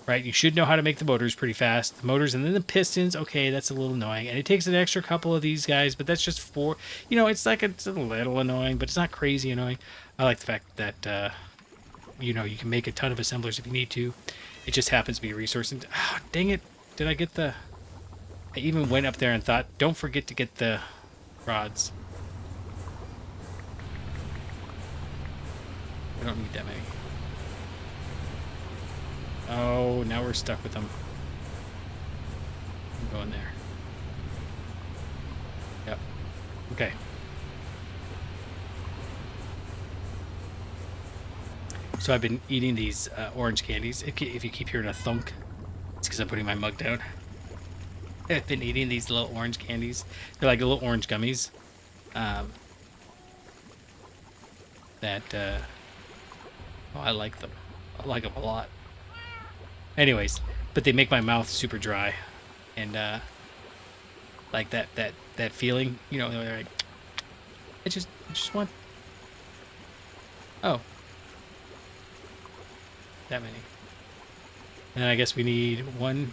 [SPEAKER 1] right? You should know how to make the motors pretty fast. The motors and then the pistons, okay, that's a little annoying. And it takes an extra couple of these guys, but that's just for, you know, it's like it's a little annoying, but it's not crazy annoying. I like the fact that, you know, you can make a ton of assemblers if you need to. It just happens to be a resource. And, oh, dang it. Did I get the... I even went up there and thought, don't forget to get the rods. I don't need that many. Oh, now we're stuck with them. I'm going there. Yep. Okay. So I've been eating these orange candies. If you keep hearing a thunk, it's because I'm putting my mug down. I've been eating these little orange candies. They're like little orange gummies. Oh, I like them. I like them a lot. Anyways, but they make my mouth super dry, and like that feeling, you know, like I just want. Oh, that many. And I guess we need 1,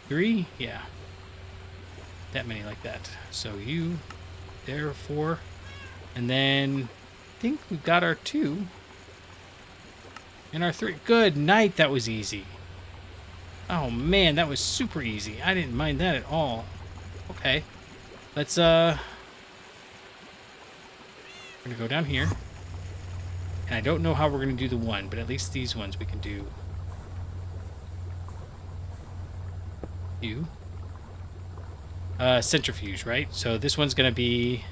[SPEAKER 1] 3, yeah, that many like that. So you, there, 4, and then I think we've got our 2 and our 3. Good night. That was easy. Oh man, that was super easy. I didn't mind that at all. Okay, let's we're gonna go down here, and I don't know how we're gonna do the 1, but at least these ones we can do. You. Centrifuge, right? So this one's gonna be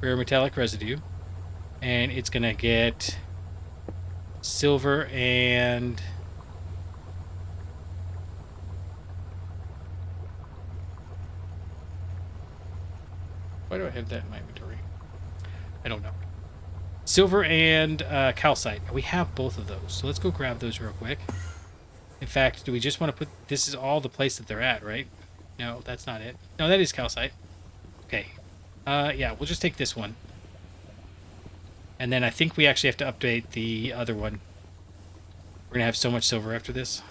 [SPEAKER 1] rare metallic residue, and it's gonna get silver and why do I have that in my inventory? I don't know. Silver and calcite. We have both of those, so let's go grab those real quick. In fact, do we just want to put... This is all the place that they're at, right? No, that's not it. No, that is calcite. Okay. Yeah, we'll just take this one. And then I think we actually have to update the other one. We're going to have so much silver after this.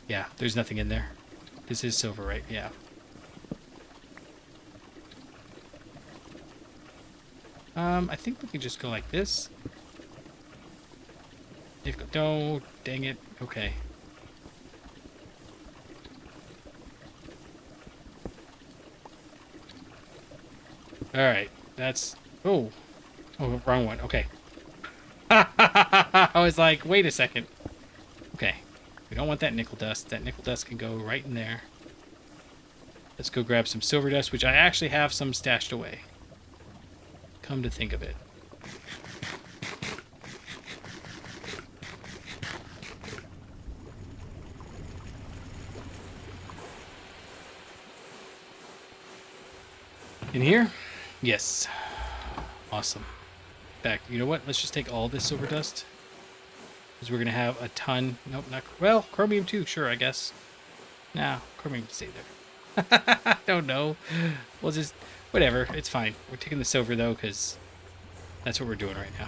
[SPEAKER 1] Yeah, there's nothing in there. This is silver, right? Yeah. I think we can just go like this. No, dang it. Okay. Alright, that's... Oh, wrong one. Okay. I was like, wait a second. Okay. We don't want that nickel dust. That nickel dust can go right in there. Let's go grab some silver dust, which I actually have some stashed away. Come to think of it. In here? Yes. Awesome. In fact, you know what? Let's just take all this silver dust. Because we're going to have a ton. Nope, not... Well, chromium too, sure, I guess. Nah, chromium can stay there. I don't know. We'll just... Whatever, it's fine. We're taking the silver, though, because that's what we're doing right now.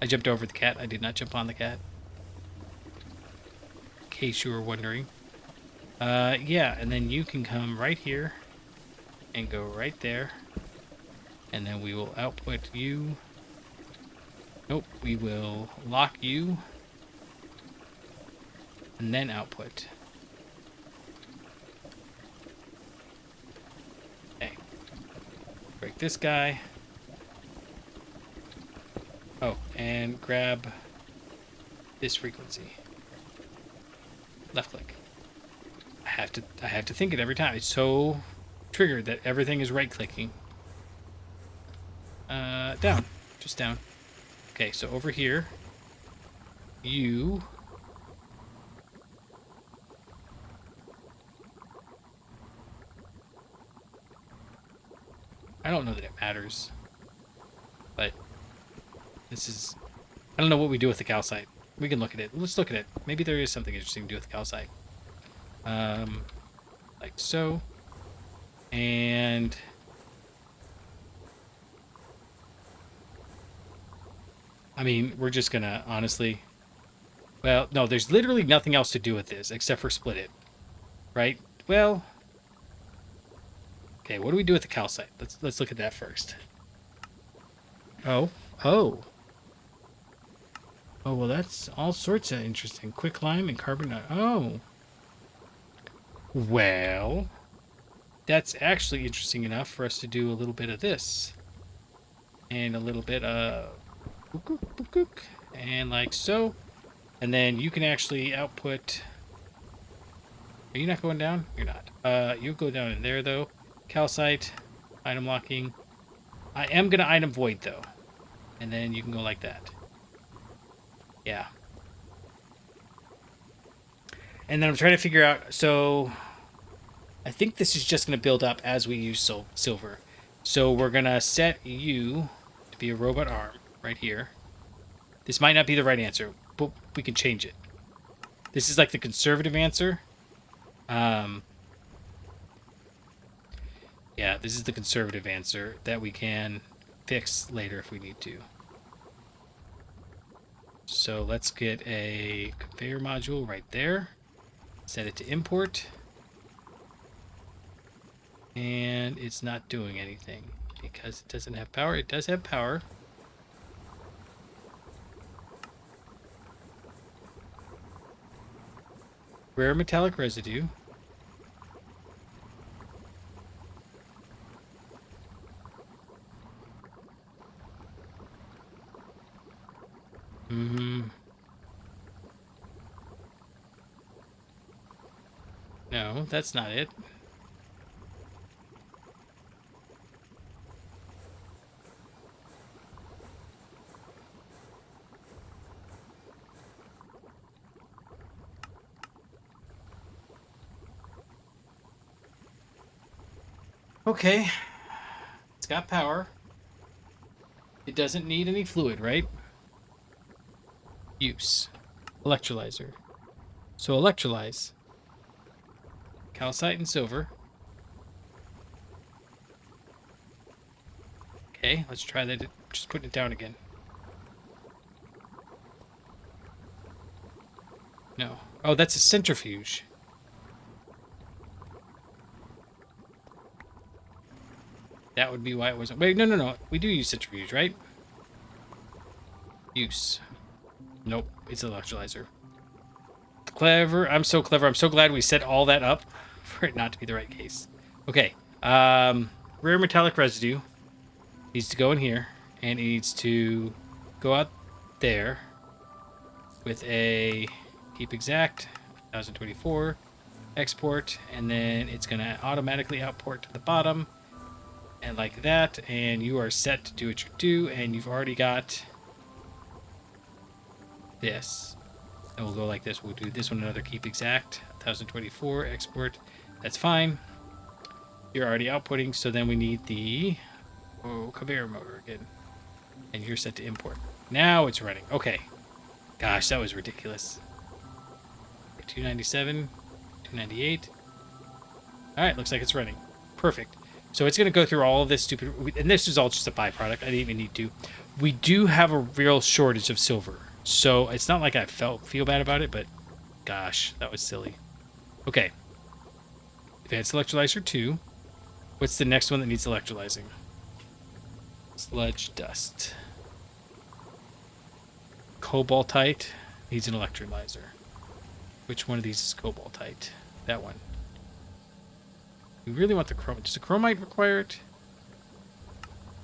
[SPEAKER 1] I jumped over the cat. I did not jump on the cat. In case you were wondering. Yeah, and then you can come right here and go right there. And then we will output you. Nope, we will lock you. And then output. Okay. Break this guy. Oh, and grab this frequency. Left click. I have to think it every time. It's so triggered that everything is right clicking. Down. Just down. Okay, so over here, you... I don't know that it matters, but this is... I don't know what we do with the calcite. We can look at it. Let's look at it. Maybe there is something interesting to do with the calcite. Like so. And... I mean, we're just gonna, honestly... Well, no, there's literally nothing else to do with this except for split it. Right? Well... Okay, what do we do with the calcite? Let's look at that first. Oh. Oh. Oh, well, that's all sorts of interesting. Quicklime and carbon... Oh. Well... That's actually interesting enough for us to do a little bit of this. And a little bit of... And like so. And then you can actually output Are you not going down? You're not. You go down in there, though. Calcite, item locking. I am going to item void, though. And then you can go like that. Yeah. And then I'm trying to figure out... So, I think this is just going to build up as we use silver. So, we're going to set you to be a robot arm right here. This might not be the right answer, but we can change it. This is like the conservative answer. Yeah, this is the conservative answer that we can fix later if we need to. So let's get a conveyor module right there. Set it to import. And it's not doing anything because it doesn't have power. It does have power. Rare metallic residue. No, that's not it. Okay. It's got power. It doesn't need any fluid, right? Use. Electrolyzer. So electrolyze. Calcite and silver. Okay, let's try that. Just putting it down again. No. Oh, that's a centrifuge. That would be why it wasn't... Wait, no. We do use centrifuge, right? Use. Nope, it's an electrolyzer. Clever. I'm so clever. I'm so glad we set all that up for it not to be the right case. Okay. Rare metallic residue needs to go in here, and it needs to go out there with a keep exact 1024 export, and then it's going to automatically outport to the bottom, and like that, and you are set to do what you do, and you've already got this. And we'll go like this. We'll do this one another keep exact 1024 export. That's fine. You're already outputting, so then we need the conveyor motor again, and you're set to import. Now it's running. Okay. Gosh, that was ridiculous. 297, 298. All right, looks like it's running. Perfect. So it's going to go through all of this stupid, and this is all just a byproduct. I didn't even need to. We do have a real shortage of silver, so it's not like I feel bad about it, but gosh, that was silly. Okay. Advanced electrolyzer 2. What's the next one that needs electrolyzing? Sludge dust. Cobaltite needs an electrolyzer. Which one of these is cobaltite? That one. We really want the chromite. Does the chromite require it?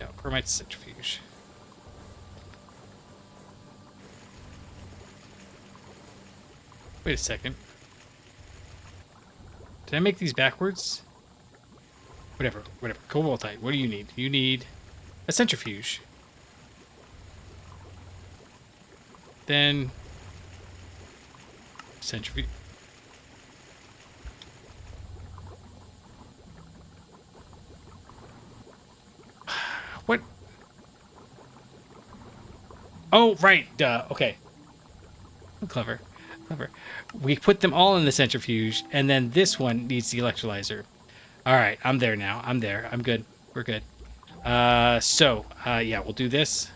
[SPEAKER 1] No, chromite's centrifuge. Wait a second. Did I make these backwards? Whatever. Cobaltite. What do you need? You need a centrifuge. Then centrifuge. What? Oh, right. Duh. Okay. I'm clever. We put them all in the centrifuge, and then this one needs the electrolyzer. All right, I'm there now. I'm there. I'm good. We're good. Yeah, we'll do this.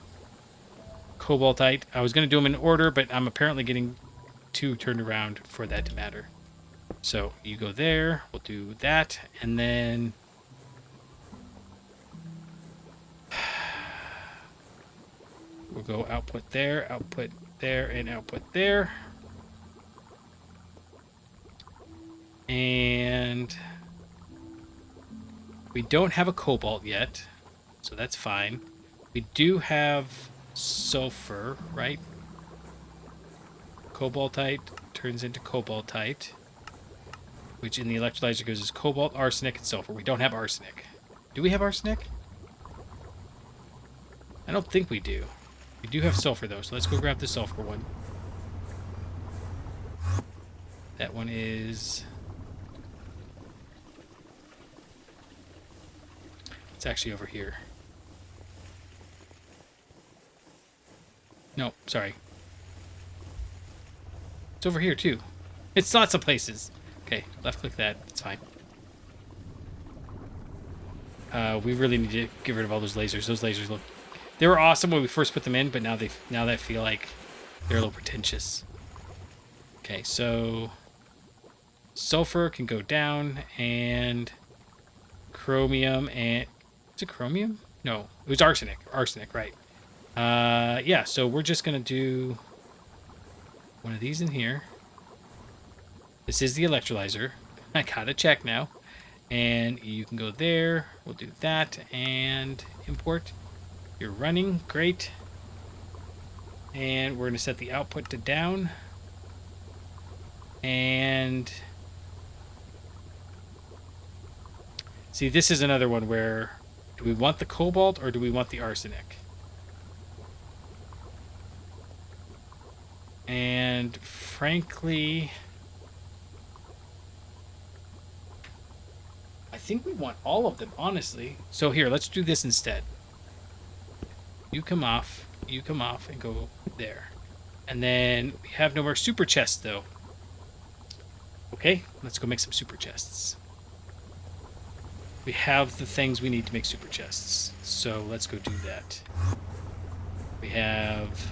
[SPEAKER 1] Cobaltite. I was going to do them in order, but I'm apparently getting two turned around for that to matter. So you go there. We'll do that, and then we'll go output there, and output there. And we don't have a cobalt yet, so that's fine. We do have sulfur, right? Cobaltite turns into cobaltite. which in the electrolyzer goes as cobalt, arsenic, and sulfur. We don't have arsenic. Do we have arsenic? I don't think we do. We do have sulfur, though, so let's go grab the sulfur one. That one is... It's actually over here. No, sorry. It's over here, too. It's lots of places. Okay, left-click that. It's fine. We really need to get rid of all those lasers. Those lasers look... They were awesome when we first put them in, but now they feel like they're a little pretentious. Okay, so... Sulfur can go down, and... Chromium, and... Is it chromium? No, it was arsenic. Arsenic, right. Yeah, so we're just going to do one of these in here. This is the electrolyzer. I gotta check now. And you can go there. We'll do that and import. You're running. Great. And we're going to set the output to down. And see, this is another one where do we want the cobalt or do we want the arsenic? And frankly, I think we want all of them, honestly. So here, let's do this instead. You come off, and go there. And then we have no more super chests, though. Okay, let's go make some super chests. We have the things we need to make super chests. So let's go do that. We have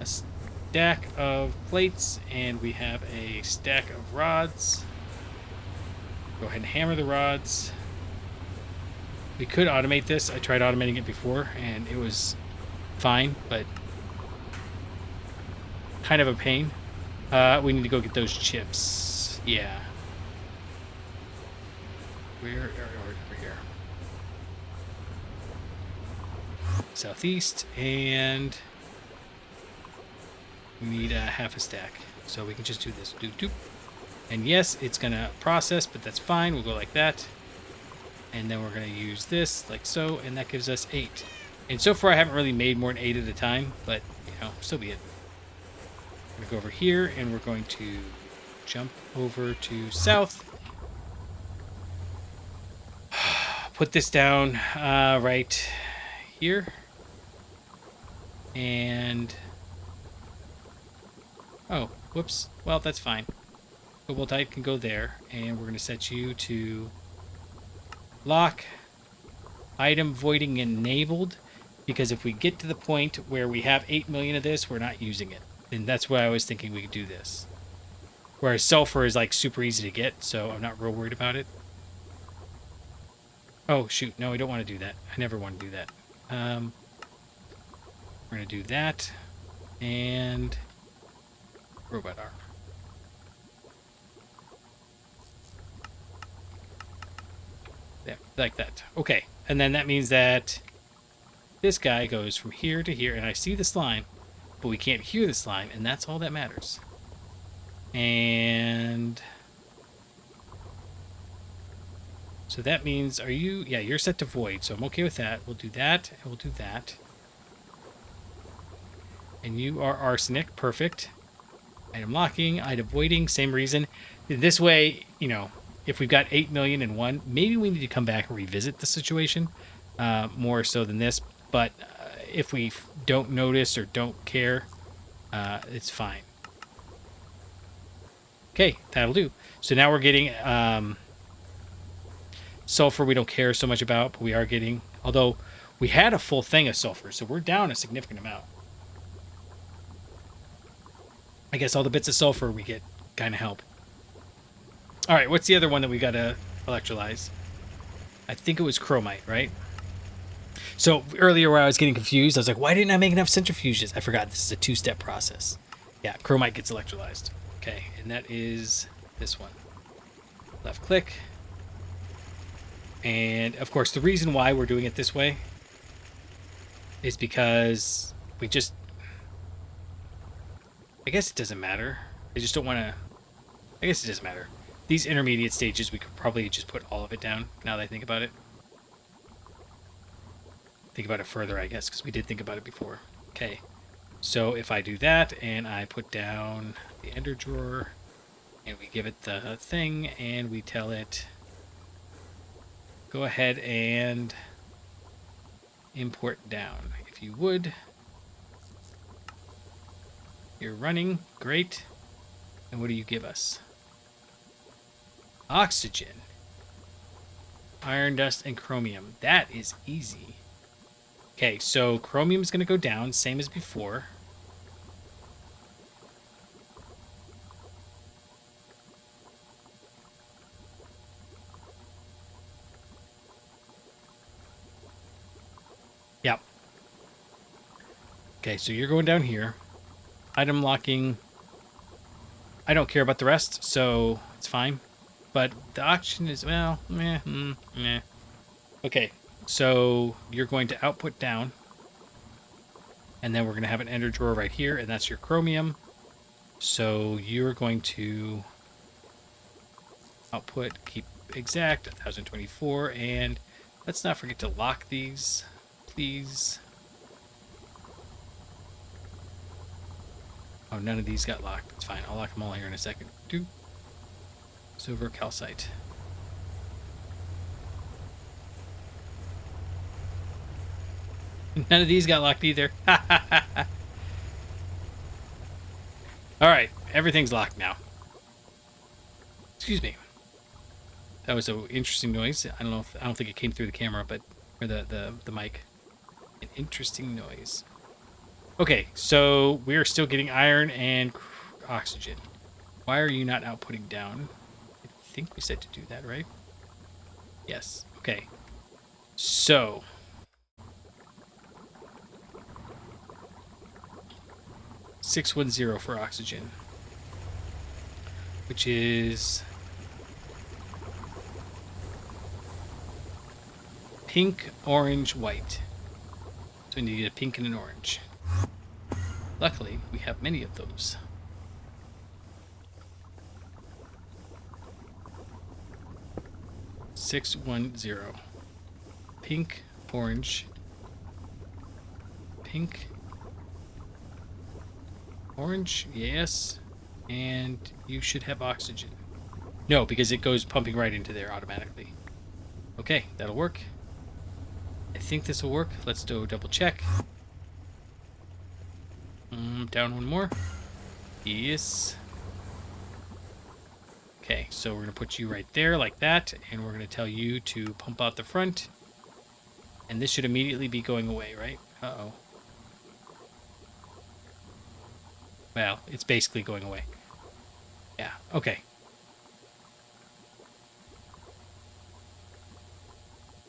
[SPEAKER 1] a stack of plates, and we have a stack of rods. Go ahead and hammer the rods. We could automate this. I tried automating it before, and it was fine, but kind of a pain. We need to go get those chips. Yeah. Where are over here? Southeast, and we need half a stack. So we can just do this. Doop, doop. And yes, it's going to process, but that's fine. We'll go like that. And then we're going to use this like so, and that gives us 8. And so far, I haven't really made more than 8 at a time, but, you know, so be it. We're going to go over here, and we're going to jump over to south. Put this down right here. And... oh, whoops. Well, that's fine. Cobalt type can go there, and we're going to set you to lock item voiding enabled, because if we get to the point where we have 8 million of this, we're not using it. And that's why I was thinking we could do this. Whereas sulfur is like super easy to get, so I'm not real worried about it. Oh, shoot. No, we don't want to do that. I never want to do that. We're going to do that. And robot arm. Yeah, like that. Okay. And then that means that this guy goes from here to here, and I see the slime, but we can't hear the slime, and that's all that matters. And so that means, are you, yeah, you're set to void, so I'm okay with that. We'll do that, and we'll do that. And you are arsenic, perfect. Item locking, item voiding, same reason. This way, you know, if we've got 8 million in one, maybe we need to come back and revisit the situation more so than this. But if we don't notice or don't care, it's fine. Okay, that'll do. So now we're getting sulfur we don't care so much about, but we are getting, although we had a full thing of sulfur, so we're down a significant amount. I guess all the bits of sulfur we get kind of help. All right, what's the other one that we got to electrolyze? I think it was chromite, right? So earlier where I was getting confused, I was like, why didn't I make enough centrifuges? I forgot this is a 2-step process. Yeah, chromite gets electrolyzed. Okay, and that is this one. Left click. And of course, the reason why we're doing it this way is because we just, I guess it doesn't matter. I just don't want to I guess it doesn't matter. These intermediate stages, we could probably just put all of it down, now that I think about it. Think about it further, I guess, because we did think about it before. Okay, so if I do that, and I put down the ender drawer, and we give it the thing, and we tell it, go ahead and import down, if you would. You're running, great. And what do you give us? Oxygen, iron dust, and chromium. That is easy. Okay, so chromium is going to go down, same as before. Yep. Okay, so you're going down here. Item locking. I don't care about the rest, so it's fine. But the oxygen is, well, meh. Okay, so you're going to output down. And then we're going to have an ender drawer right here, and that's your chromium. So you're going to output, keep exact, 1024, and let's not forget to lock these, please. Oh, none of these got locked. It's fine. I'll lock them all here in a second. Do silver calcite. None of these got locked either. All right, everything's locked now. Excuse me. That was an interesting noise. I don't think it came through the camera, but or the mic. An interesting noise. Okay, so we're still getting iron and oxygen. Why are you not outputting down? I think we said to do that, right? Yes. Okay. So 610 for oxygen, which is pink, orange, white. So we need a pink and an orange. Luckily, we have many of those. $610. Pink, orange, pink, orange, yes. And you should have oxygen. No, because it goes pumping right into there automatically. Okay, that'll work. I think this will work. Let's do a double check. Down one more. Yes. Okay, so we're going to put you right there like that, and we're going to tell you to pump out the front. And this should immediately be going away, right? Uh-oh. Well, it's basically going away. Yeah, okay.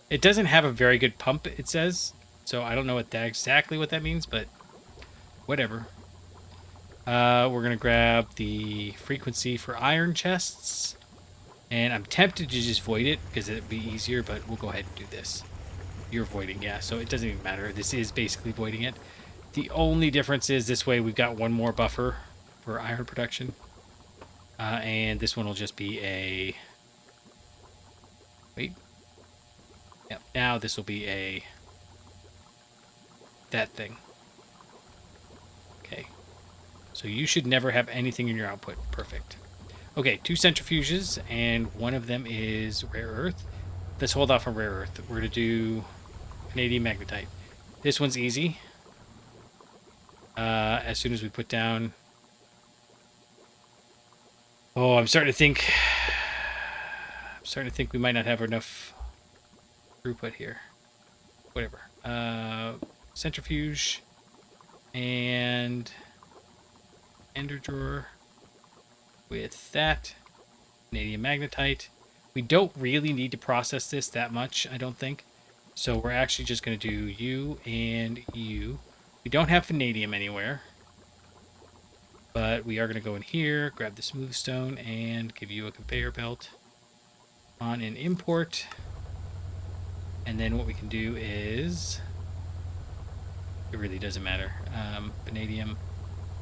[SPEAKER 1] It doesn't have a very good pump, it says. So I don't know exactly what that means, but whatever. We're going to grab the frequency for iron chests. And I'm tempted to just void it because it'd be easier, but we'll go ahead and do this. You're voiding, yeah, so it doesn't even matter. This is basically voiding it. The only difference is this way we've got one more buffer for iron production. And this one will just be a... Wait. Yep, now this will be a... that thing. Okay. So you should never have anything in your output. Perfect. Okay, 2 centrifuges, and one of them is rare earth. Let's hold off on rare earth. We're going to do Canadian magnetite. This one's easy. As soon as we put down... Oh, I'm starting to think we might not have enough throughput here. Whatever. Centrifuge and ender drawer with that. Canadian magnetite. We don't really need to process this that much, I don't think. So we're actually just going to do you and you. We don't have vanadium anywhere. But we are going to go in here, grab the smooth stone, and give you a conveyor belt on an import. And then what we can do is... It really doesn't matter. Vanadium.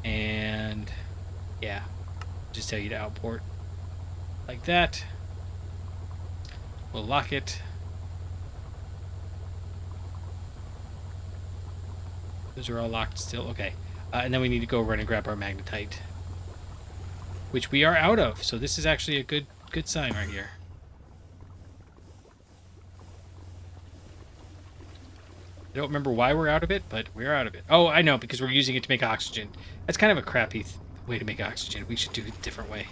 [SPEAKER 1] And... yeah. Just tell you to output. like that. We'll lock it. Those are all locked still. Okay. And then we need to go run and grab our magnetite, which we are out of. So this is actually a good sign right here. I don't remember why we're out of it, but we're out of it. Oh, I know, because we're using it to make oxygen. That's kind of a crappy way to make oxygen. We should do it a different way.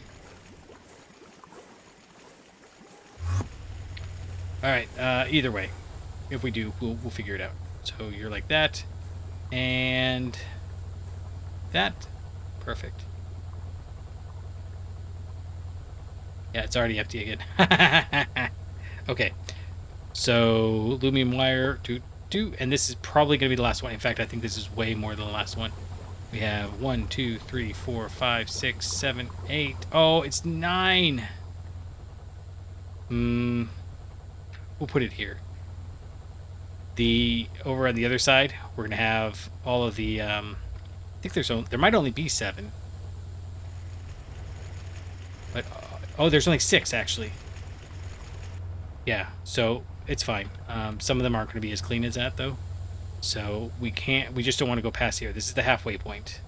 [SPEAKER 1] All right. Either way, if we do, we'll figure it out. So you're like that, and that. Perfect. Yeah, it's already empty again. Okay. So aluminum wire, and this is probably going to be the last one. In fact, I think this is way more than the last one. We have 1, 2, 3, 4, 5, 6, 7, 8. Oh, it's 9. We'll put it here. Over on the other side, we're going to have all of the. I think there might only be 7. But oh, there's only 6 actually. Yeah, so it's fine. Some of them aren't going to be as clean as that though. So we just don't want to go past here. This is the halfway point.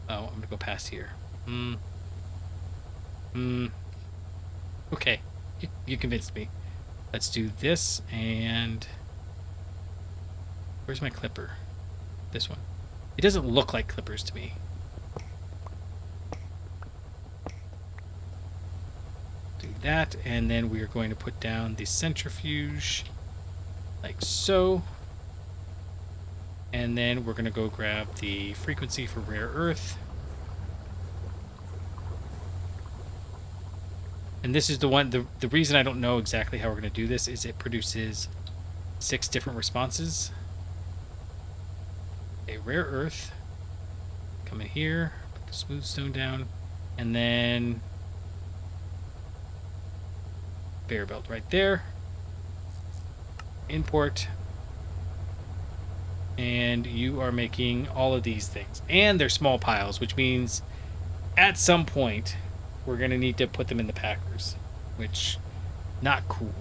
[SPEAKER 1] Oh, I'm going to go past here. Okay. You convinced me. Let's do this, and where's my clipper? This one. It doesn't look like clippers to me. Do that, and then we are going to put down the centrifuge like so. And then we're going to go grab the frequency for rare earth. And this is the one, the reason I don't know exactly how we're going to do this is it produces 6 different responses. A rare earth. Come in here, put the smooth stone down, and then bear belt right there. Import. And you are making all of these things. And they're small piles, which means at some point we're going to need to put them in the packers, which not cool.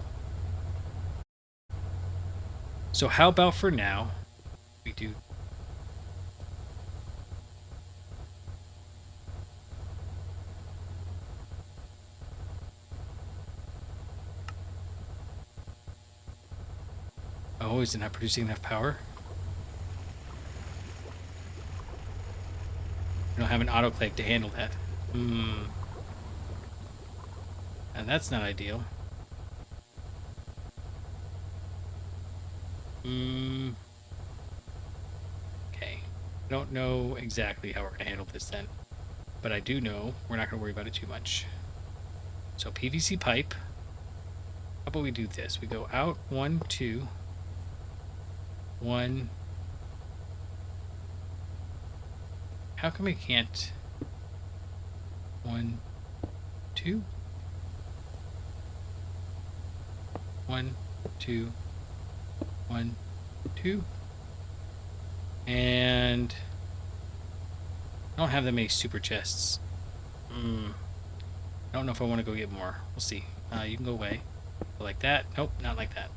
[SPEAKER 1] So how about for now we do Oh, is it not producing enough power? We don't have an autoclave to handle that. And that's not ideal. Okay. I don't know exactly how we're going to handle this then. But I do know we're not going to worry about it too much. So PVC pipe. How about we do this? We go out 1, 2, 1. How come we can't? 1, 2. 1, 2, 1, 2. And I don't have that many super chests. I don't know if I want to go get more. We'll see. You can go away. Go like that. Nope, not like that.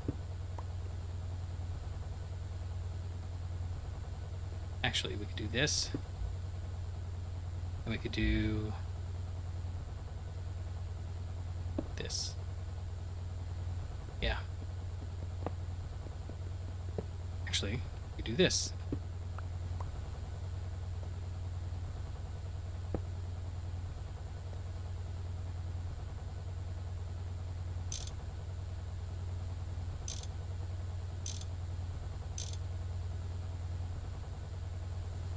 [SPEAKER 1] Actually, we could do this. And we could do this. Yeah. Actually, we do this.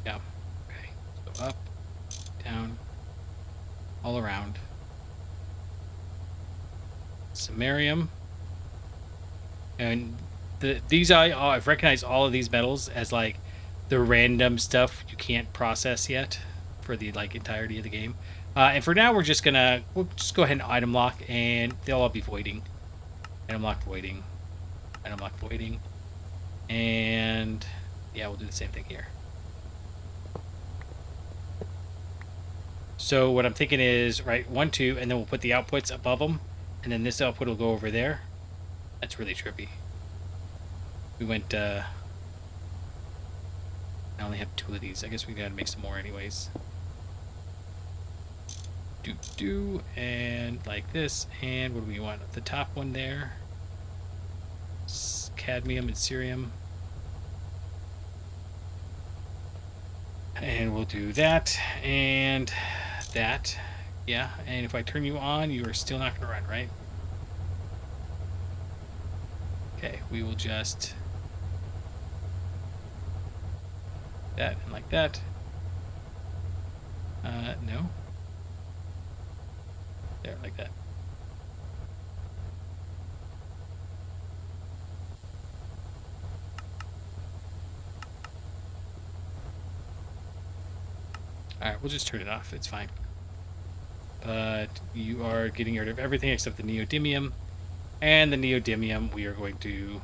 [SPEAKER 1] Yeah. Okay. So up, down, all around. Samarium. And I've recognized all of these metals as like the random stuff you can't process yet for the like entirety of the game. And for now, we'll just go ahead and item lock, and they'll all be voiding. Item lock, voiding. Item lock, voiding. And yeah, we'll do the same thing here. So what I'm thinking is, right, 1, 2, and then we'll put the outputs above them, and then this output will go over there. That's really trippy. We went, I only have 2 of these. I guess we gotta make some more anyways. And like this, and what do we want? The top one there. Cadmium and cerium. And we'll do that, and that. Yeah, and if I turn you on, you are still not gonna run, right? Okay, we will just... that, and like that. No. There, like that. Alright, we'll just turn it off. It's fine. But you are getting rid of everything except the neodymium. And the neodymium, we are going to...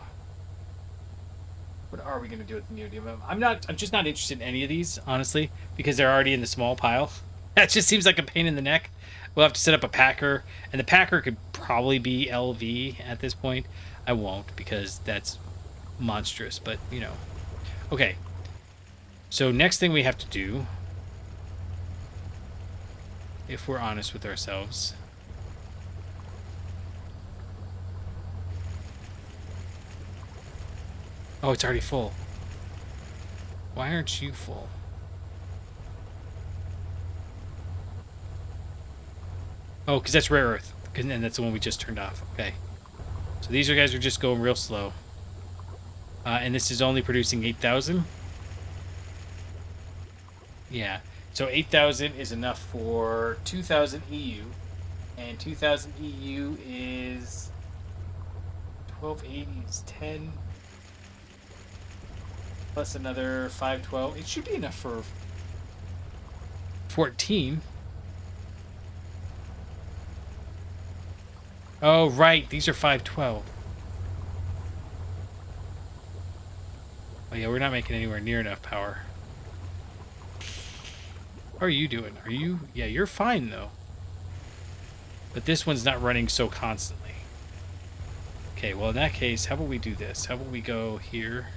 [SPEAKER 1] What are we going to do with the neodymium? I'm just not interested in any of these, honestly, because they're already in the small pile. That just seems like a pain in the neck. We'll have to set up a packer, and the packer could probably be LV at this point. I won't, because that's monstrous, but, you know. Okay. So next thing we have to do, if we're honest with ourselves... Oh, it's already full. Why aren't you full? Oh, because that's rare earth. And that's the one we just turned off. Okay. So these guys are just going real slow. And this is only producing 8,000. Yeah. So 8,000 is enough for 2,000 EU. And 2,000 EU is... 1280 is 10... plus another 512. It should be enough for 14. Oh, right. These are 512. Oh, yeah, we're not making anywhere near enough power. How are you doing? Are you... Yeah, you're fine, though. But this one's not running so constantly. Okay, well, in that case, how about we do this? How about we go here?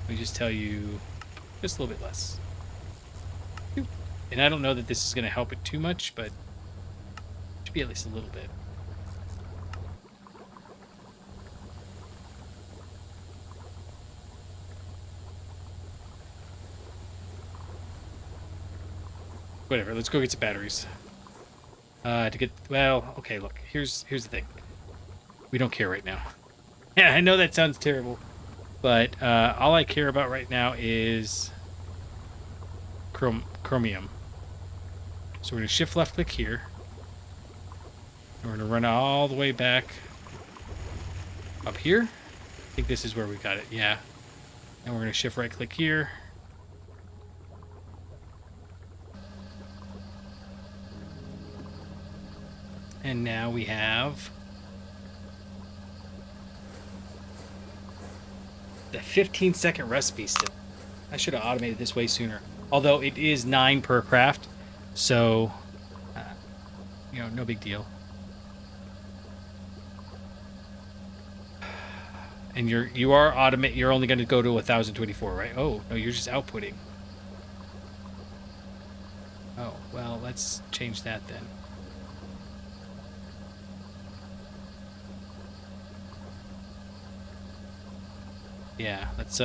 [SPEAKER 1] Let me just tell you just a little bit less. And I don't know that this is going to help it too much, but it should be at least a little bit. Whatever, let's go get some batteries. To get... Well, okay, look. Here's the thing. We don't care right now. Yeah, I know that sounds terrible. But all I care about right now is chromium. So we're going to shift left click here. And we're going to run all the way back up here. I think this is where we got it. Yeah. And we're going to shift right click here. And now we have the 15-second recipe still. I should have automated this way sooner. Although it is 9 per craft, so you know, no big deal. And you are automate. You're only going to go to 1,024, right? Oh no, you're just outputting. Oh well, let's change that then. Yeah, let's,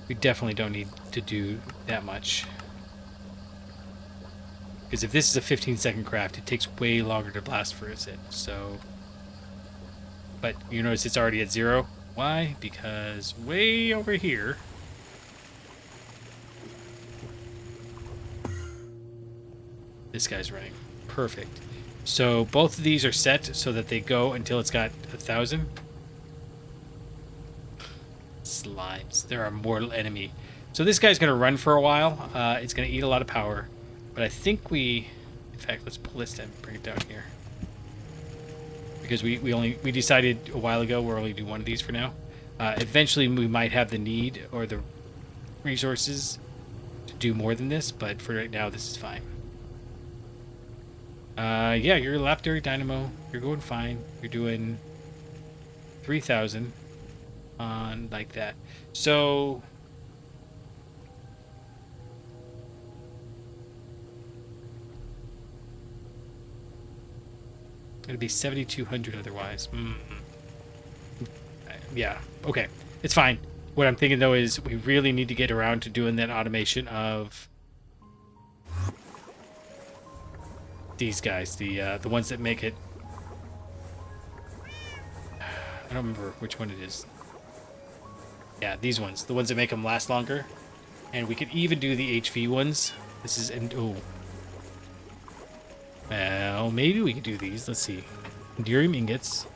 [SPEAKER 1] we definitely don't need to do that much. Because if this is a 15-second craft, it takes way longer to blast for it, so... But you notice it's already at 0. Why? Because way over here... This guy's running. Perfect. So both of these are set so that they go until it's got 1,000. Slimes. They're a mortal enemy. So this guy's going to run for a while. It's going to eat a lot of power. But I think we... In fact, let's pull this and bring it down here. Because we decided a while ago we're only do one of these for now. Eventually we might have the need or the resources to do more than this, but for right now, this is fine. Yeah, you're a lapidary dynamo. You're going fine. You're doing 3,000 on like that. So it'd be 7,200 otherwise. Yeah, okay. It's fine. What I'm thinking, though, is we really need to get around to doing that automation of these guys, the ones that make it... I don't remember which one it is. Yeah, these ones. The ones that make them last longer. And we could even do the HV ones. This is... Oh. Well, maybe we could do these. Let's see. Endurium ingots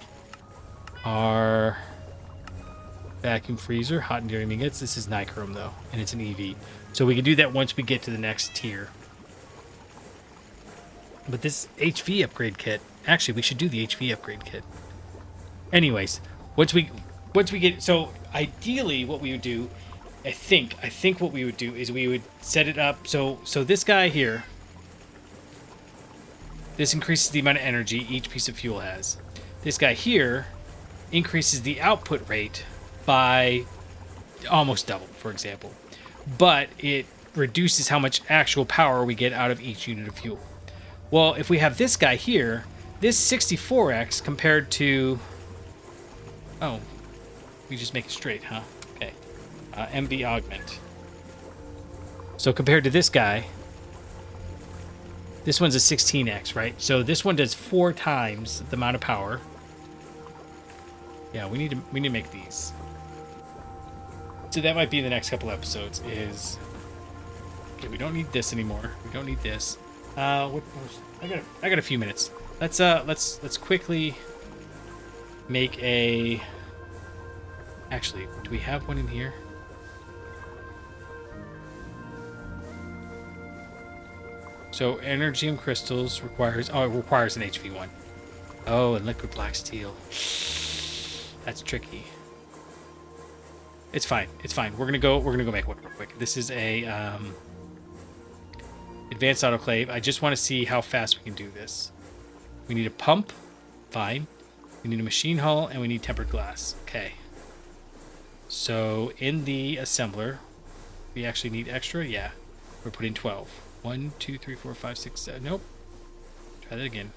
[SPEAKER 1] are... vacuum freezer, hot endurium ingots. This is nichrome, though, and it's an EV. So we can do that once we get to the next tier. But this HV upgrade kit... Actually, we should do the HV upgrade kit. Anyways, once we get... So, ideally, what we would do... I think what we would do is we would set it up... So this guy here... This increases the amount of energy each piece of fuel has. This guy here increases the output rate by almost double, for example. But it reduces how much actual power we get out of each unit of fuel. Well, if we have this guy here, this 64x compared to... Oh, we just make it straight, huh? Okay. MB augment. So compared to this guy, this one's a 16x, right? So this one does 4 times the amount of power. Yeah, we need to make these. So that might be the next couple episodes. Is okay. We don't need this anymore. We don't need this. I got a few minutes. Let's quickly make a. Actually, do we have one in here? So energium crystals requires. Oh, it requires an HV1. Oh, and liquid black steel. That's tricky. It's fine. It's fine. We're gonna go make one real quick. This is a advanced autoclave. I just want to see how fast we can do this. We need a pump. Fine. We need a machine hull, and we need tempered glass. Okay. So in the assembler, we actually need extra. Yeah, we're putting 12. 1, 2, 3, 4, 5, 6, 7. Nope. Try that again.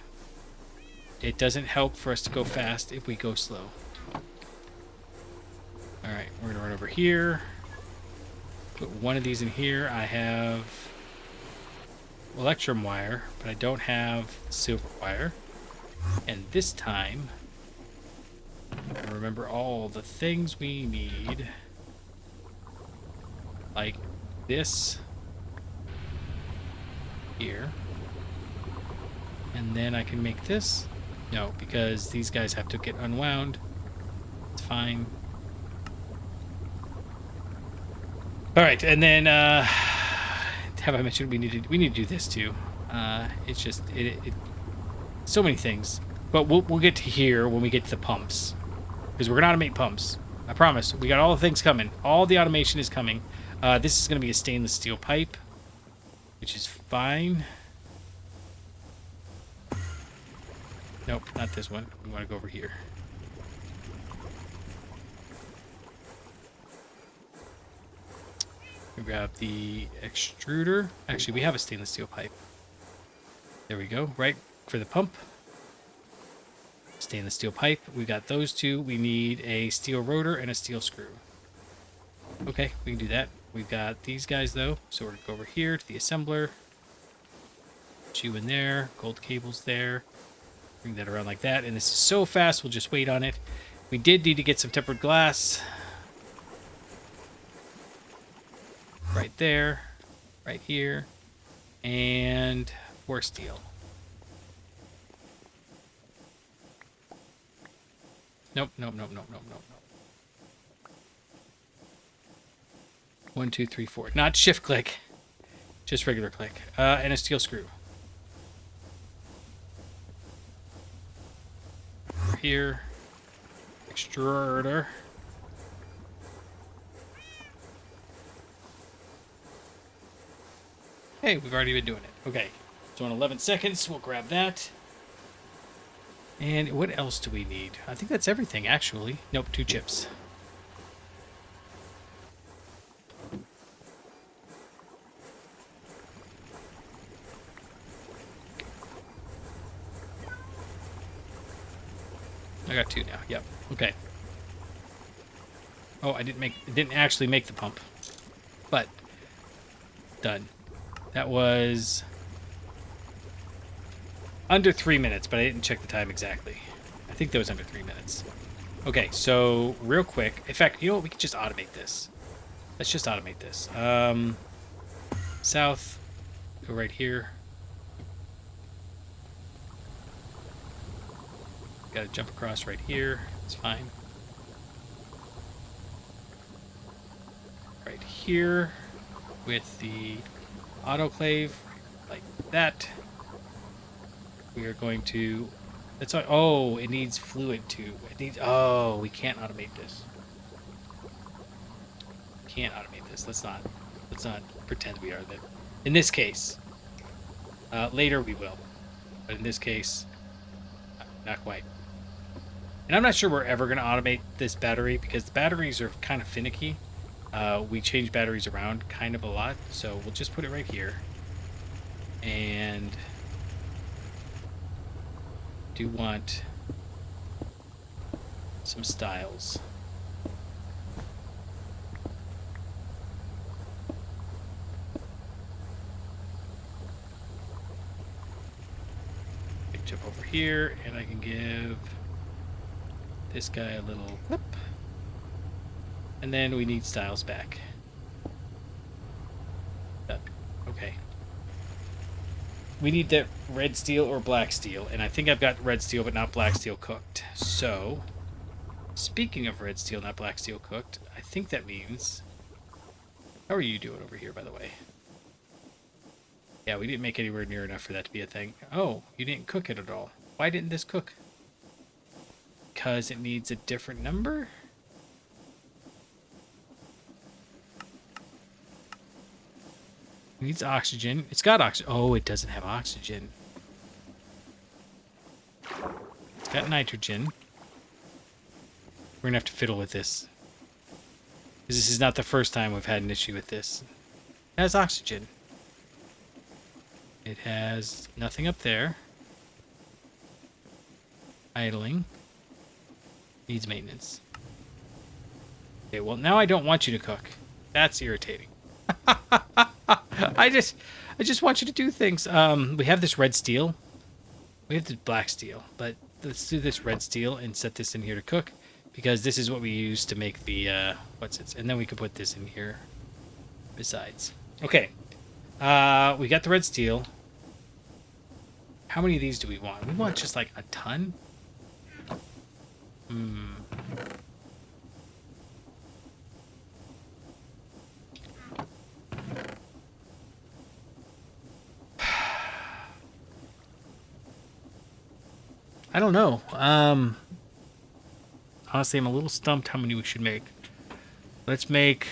[SPEAKER 1] It doesn't help for us to go fast if we go slow. Alright, we're going to run over here. Put one of these in here. I have electrum wire, but I don't have silver wire. And this time, I remember all the things we need. Like this here. And then I can make this. No, because these guys have to get unwound. It's fine. All right, and then have I mentioned we need to do this too? It's just so many things, but we'll get to here when we get to the pumps, because we're gonna automate pumps. I promise. We got all the things coming. All the automation is coming. This is gonna be a stainless steel pipe, which is fine. Nope, not this one. We want to go over here. We grab the extruder. Actually, we have a stainless steel pipe. There we go. Right for the pump. Stainless steel pipe. We got those two. We need a steel rotor and a steel screw. Okay, we can do that. We've got these guys, though. So we're going to go over here to the assembler. Put you in there. Gold cables there. Bring that around like that. And this is so fast, we'll just wait on it. We did need to get some tempered glass. Right there, right here, and for steel. Nope. 1, 2, 3, 4. Not shift click, just regular click. And a steel screw. Over here, extruder. Hey, we've already been doing it. Okay. So in 11 seconds, we'll grab that. And what else do we need? I think that's everything, actually. Nope, 2 chips. I got 2 now. Yep. Okay. Oh, I didn't actually make the pump. But done. That was under 3 minutes, but I didn't check the time exactly. I think that was under 3 minutes. Okay, so real quick. In fact, you know what? We can just automate this. Let's just automate this. South. Go right here. Got to jump across right here. It's fine. Right here with the autoclave like that. We are going to. That's all. Oh, it needs fluid too. It needs. Oh, we can't automate this. Can't automate this. Let's not pretend we are that. In this case, later we will, but in this case, not quite. And I'm not sure we're ever going to automate this battery because the batteries are kind of finicky. We change batteries around kind of a lot, so we'll just put it right here. And do want some styles. I can jump over here, and I can give this guy a little clip. And then we need styles back. Okay. We need that red steel or black steel, and I think I've got red steel but not black steel cooked. So, speaking of red steel not black steel cooked, I think that means... How are you doing over here, by the way? Yeah, we didn't make anywhere near enough for that to be a thing. Oh, you didn't cook it at all. Why didn't this cook? Because it needs a different number? It needs oxygen. It's got oxygen. Oh, it doesn't have oxygen. It's got nitrogen. We're gonna have to fiddle with this. Because this is not the first time we've had an issue with this. It has oxygen. It has nothing up there. Idling. Needs maintenance. Okay, well now I don't want you to cook. That's irritating. I just want you to do things. We have this red steel. We have this black steel, but let's do this red steel and set this in here to cook, because this is what we use to make the what's it? And then we could put this in here besides. Okay. We got the red steel. How many of these do we want? We want just like a ton. I don't know. Honestly, I'm a little stumped how many we should make. Let's make...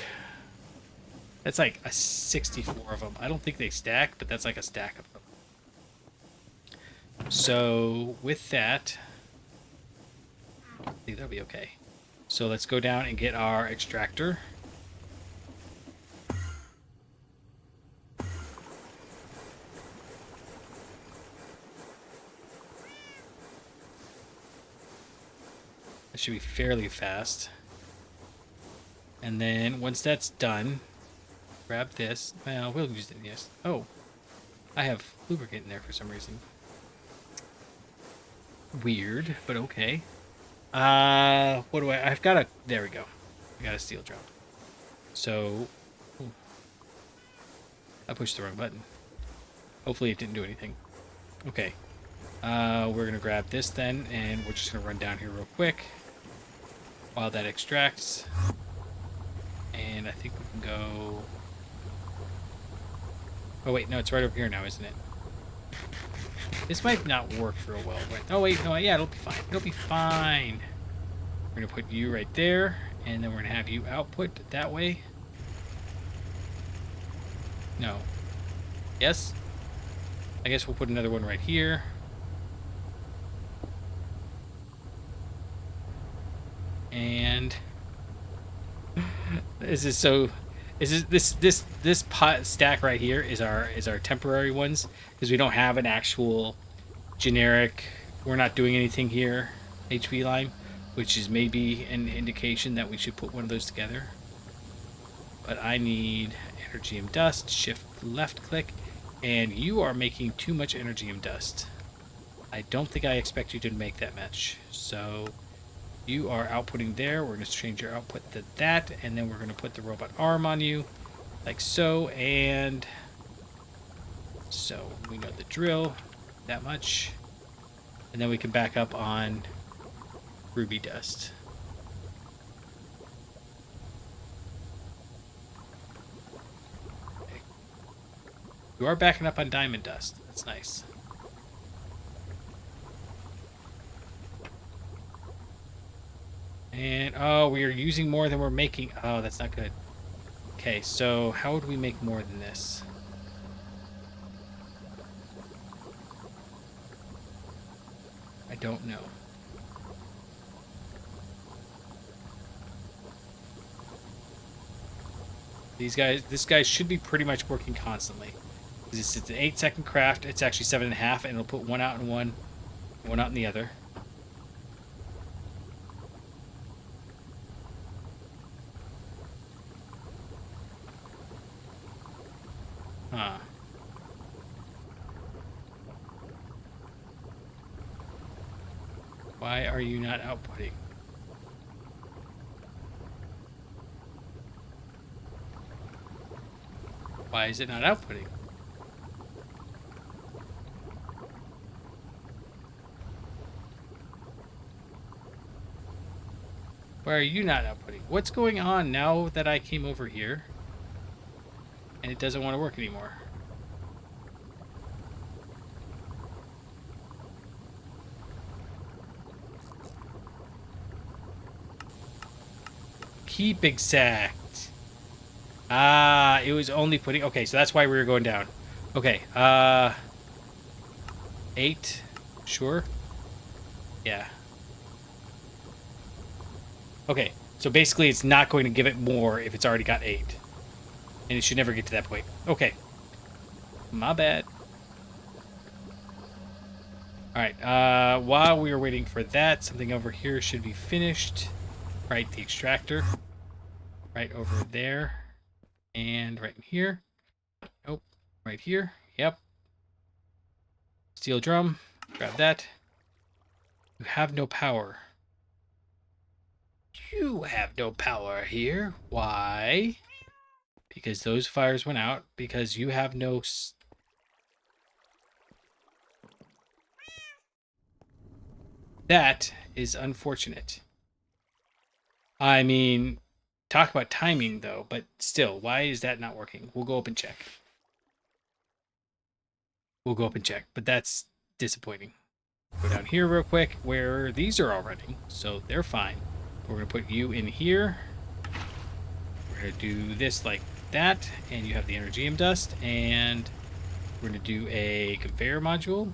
[SPEAKER 1] That's like a 64 of them. I don't think they stack, but that's like a stack of them. So, with that... I think that'll be okay. So let's go down and get our extractor. That should be fairly fast. And then once that's done, grab this. Well, we'll use it, yes. Oh, I have lubricant in there for some reason. Weird, but okay. What do I've got a, there we go. I got a steel drum. So, ooh, I pushed the wrong button. Hopefully it didn't do anything. Okay. We're gonna grab this then, and we're just gonna run down here real quick while that extracts. And I think we can go... Oh wait, no, it's right over here now, isn't it? This might not work real well. Oh wait, no, yeah, it'll be fine. It'll be fine. We're gonna put you right there, and then we're gonna have you output that way. No. Yes? I guess we'll put another one right here. And this is so. This pot stack right here is our temporary ones because we don't have an actual generic. We're not doing anything here. HV line, which is maybe an indication that we should put one of those together. But I need Energium Dust. Shift left click, and you are making too much Energium Dust. I don't think I expect you to make that much. So you are outputting there. We're going to change your output to that, and then we're going to put the robot arm on you, like so, and so. We know the drill, that much. And then we can back up on Ruby Dust. Okay. You are backing up on Diamond Dust. That's nice. And, oh, we are using more than we're making. Oh, that's not good. Okay, so how would we make more than this? I don't know. This guy should be pretty much working constantly. It's an 8-second craft. It's actually 7.5, and it'll put one out in one out in the other. Huh. Why are you not outputting? Why is it not outputting? Why are you not outputting? What's going on now that I came over here and it doesn't want to work anymore? Keep exact. Ah, it was only putting... Okay, so that's why we were going down. Okay, 8. Sure. Yeah. Okay, so basically it's not going to give it more if it's already got 8. And it should never get to that point. Okay. My bad. Alright, while we are waiting for that, something over here should be finished. Right, the extractor. Right over there. And right in here. Nope. Right here. Yep. Steel drum. Grab that. You have no power. You have no power here. Why? Because those fires went out. Because you have no... That is unfortunate. I mean... Talk about timing, though, but still, why is that not working? We'll go up and check. But that's disappointing. Go down here real quick, where these are all running, so they're fine. We're going to put you in here. We're going to do this like that, and you have the Energium Dust, and we're going to do a conveyor module.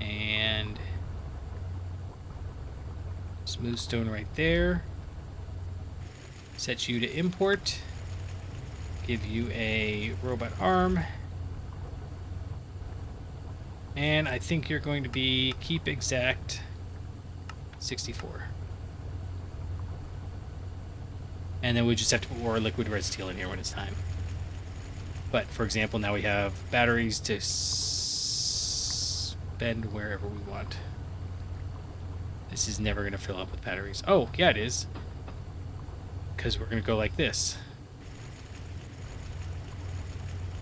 [SPEAKER 1] And... smooth stone right there. Set you to import. Give you a robot arm. And I think you're going to be keep exact 64. And then we just have to put more liquid red steel in here when it's time. But for example, now we have batteries to spend wherever we want. This is never going to fill up with batteries. Oh, yeah, it is. Because we're going to go like this.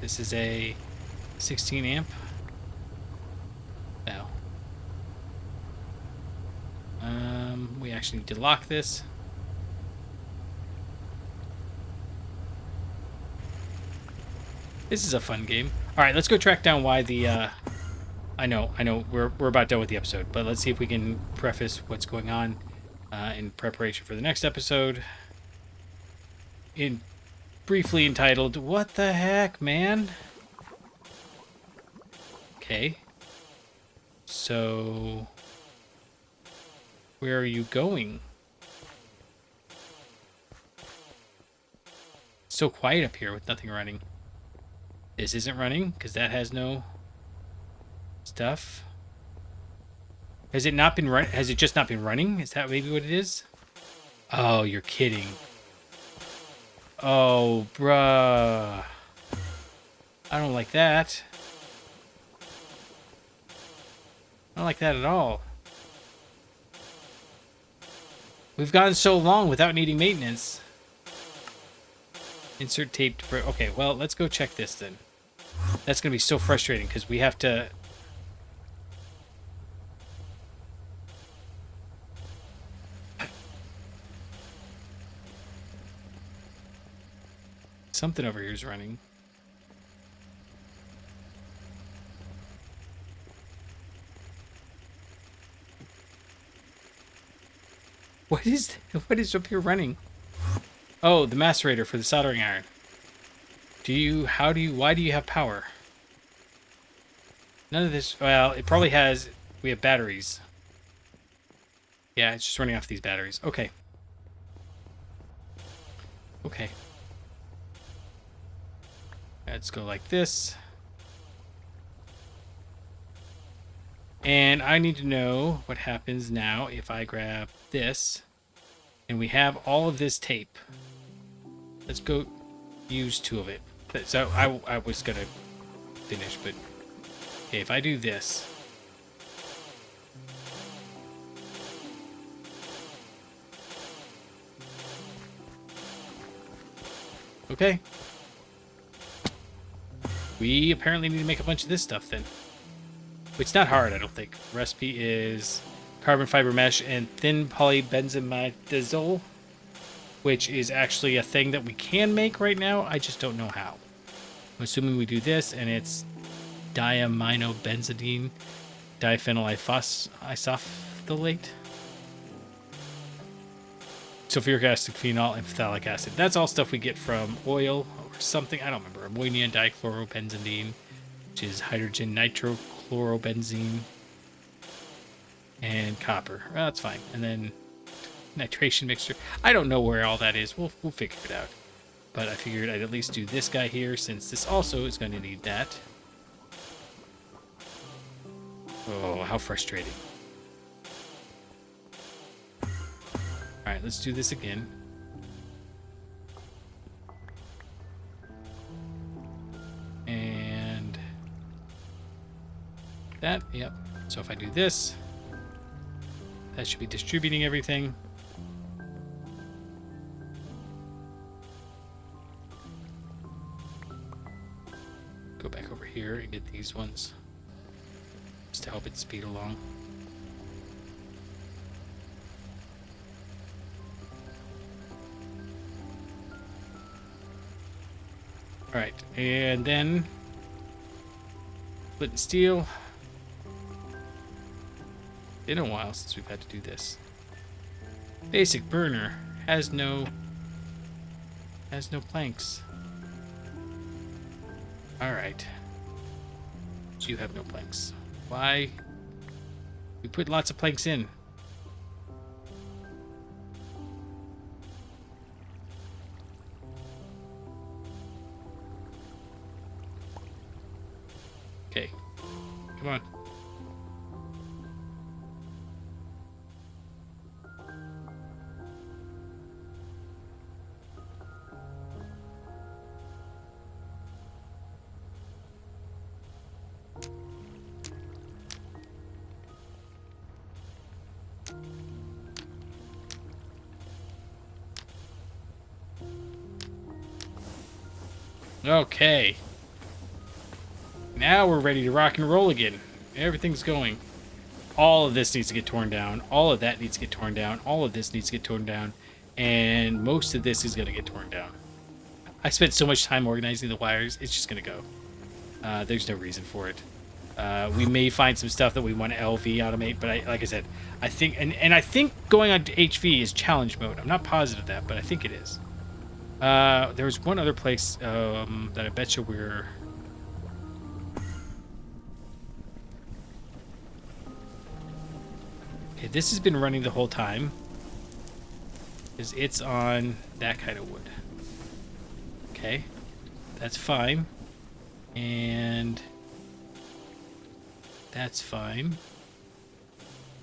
[SPEAKER 1] This is a 16 amp. No. We actually need to lock this. This is a fun game. All right, let's go track down why the... I know, we're about done with the episode, but let's see if we can preface what's going on in preparation for the next episode. briefly entitled, "What the heck, man?" Okay. So, where are you going? It's so quiet up here with nothing running. This isn't running because that has no stuff. Has it not been run? Has it just not been running? Is that maybe what it is? Oh, you're kidding. Oh, bruh. I don't like that. I don't like that at all. We've gone so long without needing maintenance. Insert tape to... Okay, well, let's go check this then. That's going to be so frustrating because we have to... Something over here is running. What is up here running? Oh, the macerator for the soldering iron. Why do you have power? None of this, well, it probably has, we have batteries. Yeah, it's just running off these batteries. Okay. Okay. Let's go like this. And I need to know what happens now if I grab this. And we have all of this tape. Let's go use 2 of it. So I was going to finish, but... Okay, if I do this... Okay. We apparently need to make a bunch of this stuff then. It's not hard, I don't think. Recipe is carbon fiber mesh and thin polybenzimidazole, which is actually a thing that we can make right now. I just don't know how. I'm assuming we do this, and it's diaminobenzidine diphenyl isophthalate, sulfuric acid, phenol, and phthalic acid. That's all stuff we get from oil or something. I don't remember. Ammonia dichlorobenzidine, which is hydrogen nitrochlorobenzene, and copper. Well, that's fine. And then nitration mixture. I don't know where all that is. We'll figure it out. But I figured I'd at least do this guy here, since this also is going to need that. Oh, how frustrating. Alright, let's do this again. And that, yep. So if I do this, that should be distributing everything. Go back over here and get these ones, just to help it speed along. Alright, and then flint and steel. Been a while since we've had to do this. Basic burner has no planks. Alright. So you have no planks. Why? We put lots of planks in. Okay. Come on. Okay. Now we're ready to rock and roll again. Everything's going. All of this needs to get torn down. All of that needs to get torn down. All of this needs to get torn down. And most of this is going to get torn down. I spent so much time organizing the wires. It's just going to go. There's no reason for it. We may find some stuff that we want to LV automate. But like I said, I think... And I think going on to HV is challenge mode. I'm not positive of that, but I think it is. There was one other place that I bet you we're... Okay, this has been running the whole time. Because it's on that kind of wood. Okay, that's fine. And that's fine.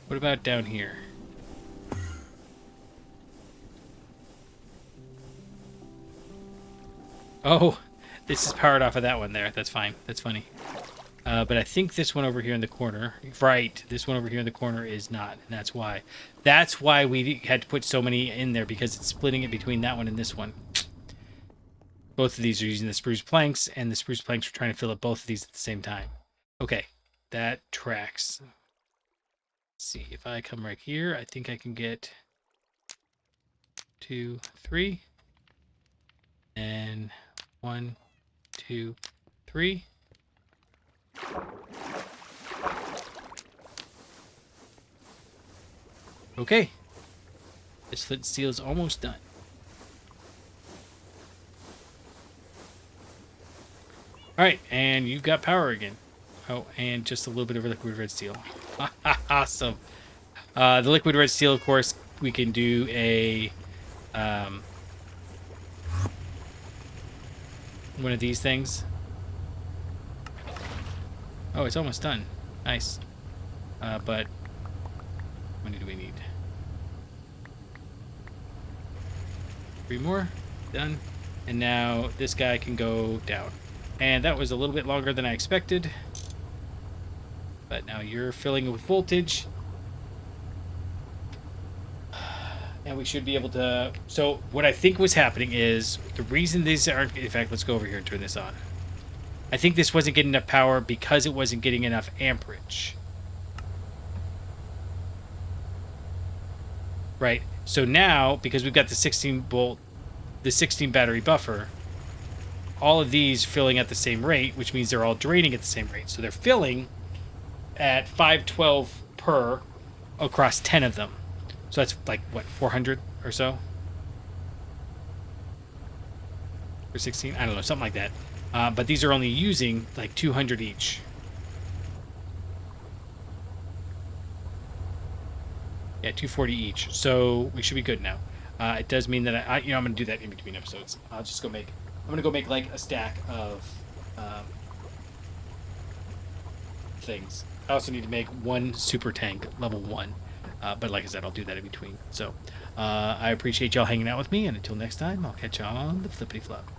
[SPEAKER 1] What about down here? Oh, this is powered off of that one there. That's fine. That's funny. But I think this one over here in the corner, right, this one over here in the corner is not, and that's why. That's why we had to put so many in there, because it's splitting it between that one and this one. Both of these are using the spruce planks, and the spruce planks are trying to fill up both of these at the same time. Okay, that tracks. Let's see, if I come right here, I think I can get 2, 3, and 1, 2, 3. Okay, this flint steel is almost done. All right, and you've got power again. Oh, and just a little bit of liquid red steel. Awesome. The liquid red steel, of course, we can do a one of these things. Oh, it's almost done. Nice. But how many do we need? 3 more. Done. And now this guy can go down. And that was a little bit longer than I expected. But now you're filling it with voltage. And we should be able to... So what I think was happening is the reason these aren't... In fact, let's go over here and turn this on. I think this wasn't getting enough power because it wasn't getting enough amperage. Right. So now, because we've got the 16 volt, the 16 battery buffer, all of these filling at the same rate, which means they're all draining at the same rate. So they're filling at 512 per across 10 of them. So that's like, what, 400 or so? Or 16? I don't know, something like that. But these are only using like 200 each. Yeah, 240 each. So we should be good now. It does mean that I'm going to do that in between episodes. I'll just go make... I'm going to go make like a stack of things. I also need to make 1 super tank, level 1. But like I said, I'll do that in between. So I appreciate y'all hanging out with me, and until next time, I'll catch y'all on the flippity flop.